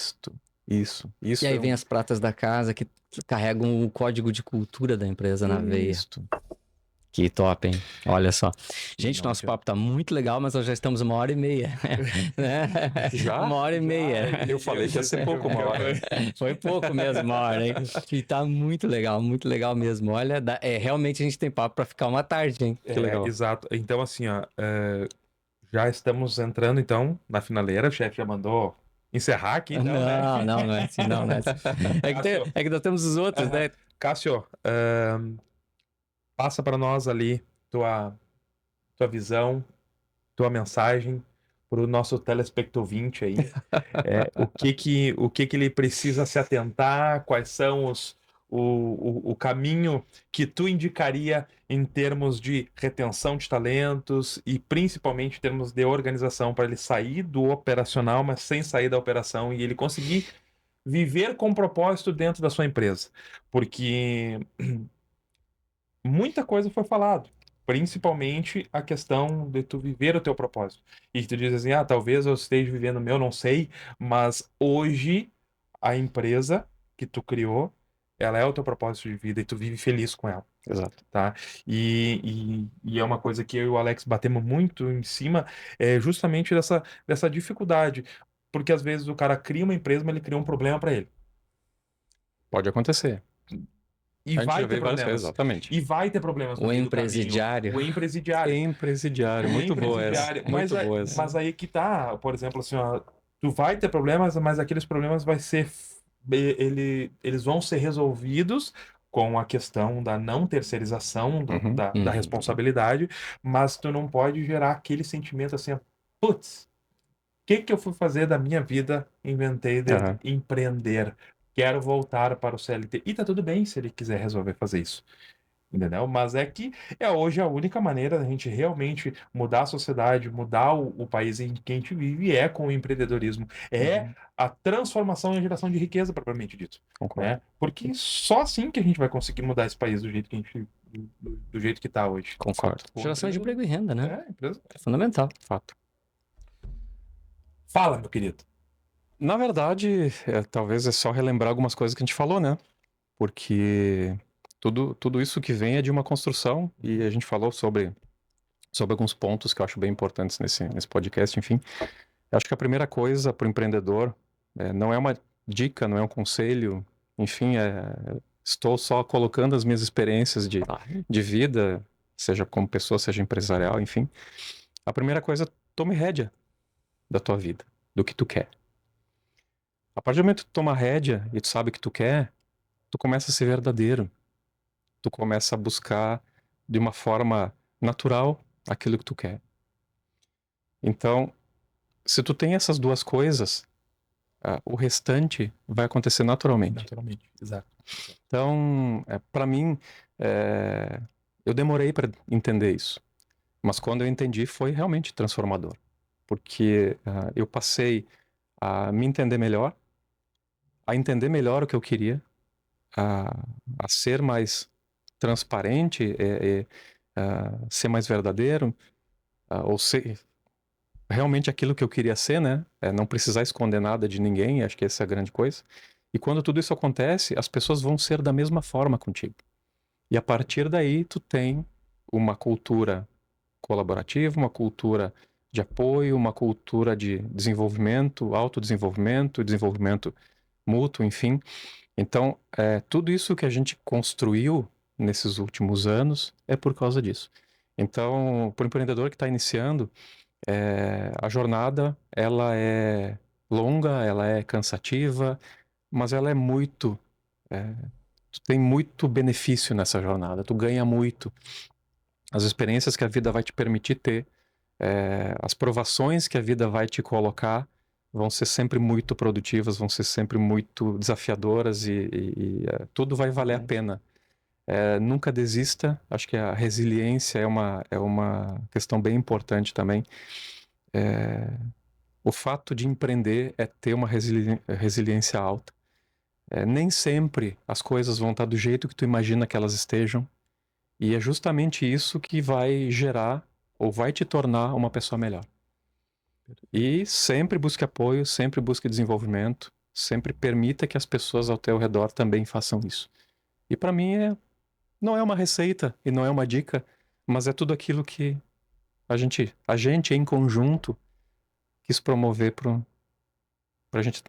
Isso. E aí vem as pratas da casa que carregam o código de cultura da empresa na veia. Que top, hein? Olha só. Gente, nosso papo tá muito legal, mas nós já estamos 1h30. Né? Já? 1h30. Eu falei que ia ser pouco, 1h. Foi pouco mesmo, 1h, hein? E tá muito legal mesmo. Olha, realmente a gente tem papo pra ficar uma tarde, hein? Que legal. Exato. Então, assim, ó, já estamos entrando, então, na finaleira. O chefe já mandou encerrar aqui, então, né? Não é assim, não é assim. É que nós temos os outros, né? Cássio, passa para nós ali tua visão, tua mensagem para o nosso telespectovinte aí. O que ele precisa se atentar, quais são o caminho que tu indicaria em termos de retenção de talentos e principalmente em termos de organização para ele sair do operacional, mas sem sair da operação e ele conseguir viver com propósito dentro da sua empresa. Porque muita coisa foi falado, principalmente a questão de tu viver o teu propósito. E tu diz assim, talvez eu esteja vivendo o meu, não sei, mas hoje a empresa que tu criou, ela é o teu propósito de vida e tu vive feliz com ela. Exato. Tá? E é uma coisa que eu e o Alex batemos muito em cima, justamente dessa dificuldade, porque às vezes o cara cria uma empresa, mas ele cria um problema para ele. Pode acontecer. E a gente vai já ter veio várias problemas. vezes, exatamente. E vai ter problemas no O meio do caminho. empresidiário. O empresidiário. Muito boa essa. Muito boa essa. Mas aí que tá, por exemplo, assim, ó, tu vai ter problemas, mas aqueles problemas eles vão ser resolvidos com a questão da não terceirização da responsabilidade, mas tu não pode gerar aquele sentimento assim, putz, o que eu fui fazer da minha vida? Inventei de empreender. Quero voltar para o CLT. E tá tudo bem se ele quiser resolver fazer isso. Entendeu? Mas é que hoje a única maneira da gente realmente mudar a sociedade, mudar o país em que a gente vive é com o empreendedorismo. É a transformação e a geração de riqueza, propriamente dito. Concordo. Né? Porque só assim que a gente vai conseguir mudar esse país do jeito que do jeito que está hoje. Concordo. Geração de emprego e renda, né? É fundamental. Fato. Fala, meu querido. Na verdade, talvez é só relembrar algumas coisas que a gente falou, né? Porque tudo isso que vem é de uma construção, e a gente falou sobre alguns pontos que eu acho bem importantes nesse podcast, enfim. Eu acho que a primeira coisa para o empreendedor não é uma dica, não é um conselho, enfim, estou só colocando as minhas experiências de vida, seja como pessoa, seja empresarial, enfim. A primeira coisa, tome rédea da tua vida, do que tu quer. A partir do momento que tu toma rédea e tu sabe o que tu quer, tu começa a ser verdadeiro. Tu começa a buscar de uma forma natural aquilo que tu quer. Então, se tu tem essas duas coisas, o restante vai acontecer naturalmente. Naturalmente, exato. Então, para mim, eu demorei para entender isso. Mas quando eu entendi, foi realmente transformador. Porque eu passei a me entender melhor, a entender melhor o que eu queria, a ser mais transparente, ser mais verdadeiro, ou ser realmente aquilo que eu queria ser, né? Não precisar esconder nada de ninguém, acho que essa é a grande coisa. E quando tudo isso acontece, as pessoas vão ser da mesma forma contigo. E a partir daí, tu tem uma cultura colaborativa, uma cultura de apoio, uma cultura de desenvolvimento, autodesenvolvimento, desenvolvimento mútuo, enfim. Então, tudo isso que a gente construiu nesses últimos anos é por causa disso. Então, para o empreendedor que está iniciando, a jornada, ela é longa, ela é cansativa, mas ela é muito... tu tem muito benefício nessa jornada, tu ganha muito. As experiências que a vida vai te permitir ter, as provações que a vida vai te colocar, vão ser sempre muito produtivas, vão ser sempre muito desafiadoras e tudo vai valer a pena. Nunca desista, acho que a resiliência é uma questão bem importante também. O fato de empreender é ter uma resiliência alta. Nem sempre as coisas vão estar do jeito que tu imagina que elas estejam, e é justamente isso que vai gerar ou vai te tornar uma pessoa melhor. E sempre busque apoio, sempre busque desenvolvimento, sempre permita que as pessoas ao teu redor também façam isso. E para mim não é uma receita e não é uma dica, mas é tudo aquilo que a gente em conjunto quis promover pra gente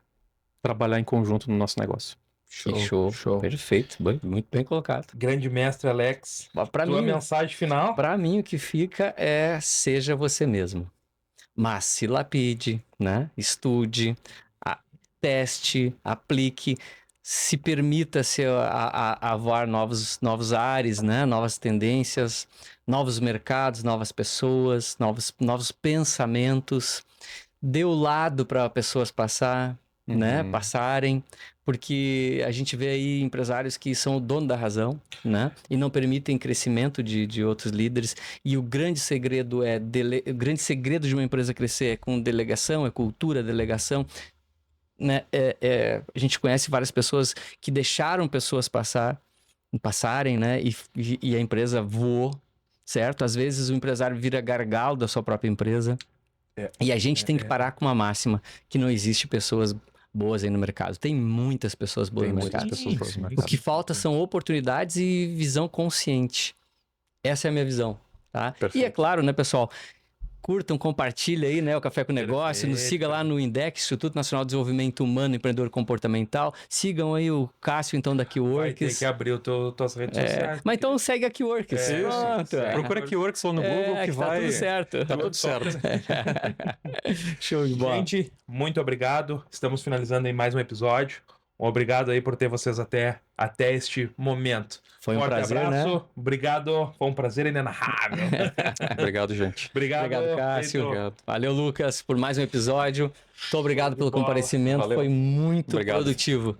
trabalhar em conjunto no nosso negócio. Show. Perfeito. Muito bem colocado. Grande mestre Alex, Pra tua mim, mensagem final? Para mim, o que fica é seja você mesmo. Mas se lapide, né? Estude, teste, aplique, se permita-se a voar novos ares, né? Novas tendências, novos mercados, novas pessoas, novos pensamentos. Dê o lado para pessoas passarem, porque a gente vê aí empresários que são o dono da razão, né? E não permitem crescimento de outros líderes. E o grande segredo o grande segredo de uma empresa crescer é com delegação, é cultura, delegação, né? A gente conhece várias pessoas que deixaram pessoas passarem, né? E a empresa voou, certo? Às vezes o empresário vira gargalo da sua própria empresa. E a gente tem que parar com uma máxima que não existe pessoas boas aí no mercado. Tem muitas pessoas boas no mercado. O que falta são oportunidades e visão consciente. Essa é a minha visão, tá? Perfeito. E é claro, né, pessoal? curtam, compartilhem aí, né, o Café com Negócio, nos siga lá no INDEC, Instituto Nacional de Desenvolvimento Humano e Empreendedor Comportamental, sigam aí o Cássio, então, da Vai ter Keyworks. que abrir tuas redes sociais. Mas então segue a Keyworks. Pronto. Procura Keyworks lá no Google que tá vai... tudo certo. Tá tudo certo. Show de bola. Gente, muito obrigado. Estamos finalizando aí mais um episódio. Obrigado aí por ter vocês até este momento. Foi um Forte prazer, abraço. né? Obrigado. Foi um prazer inenarrável. Obrigado, gente. Obrigado, Cássio. Obrigado. Valeu, Lucas, por mais um episódio. Muito obrigado pelo bola. comparecimento. Valeu. Foi muito Obrigado. produtivo.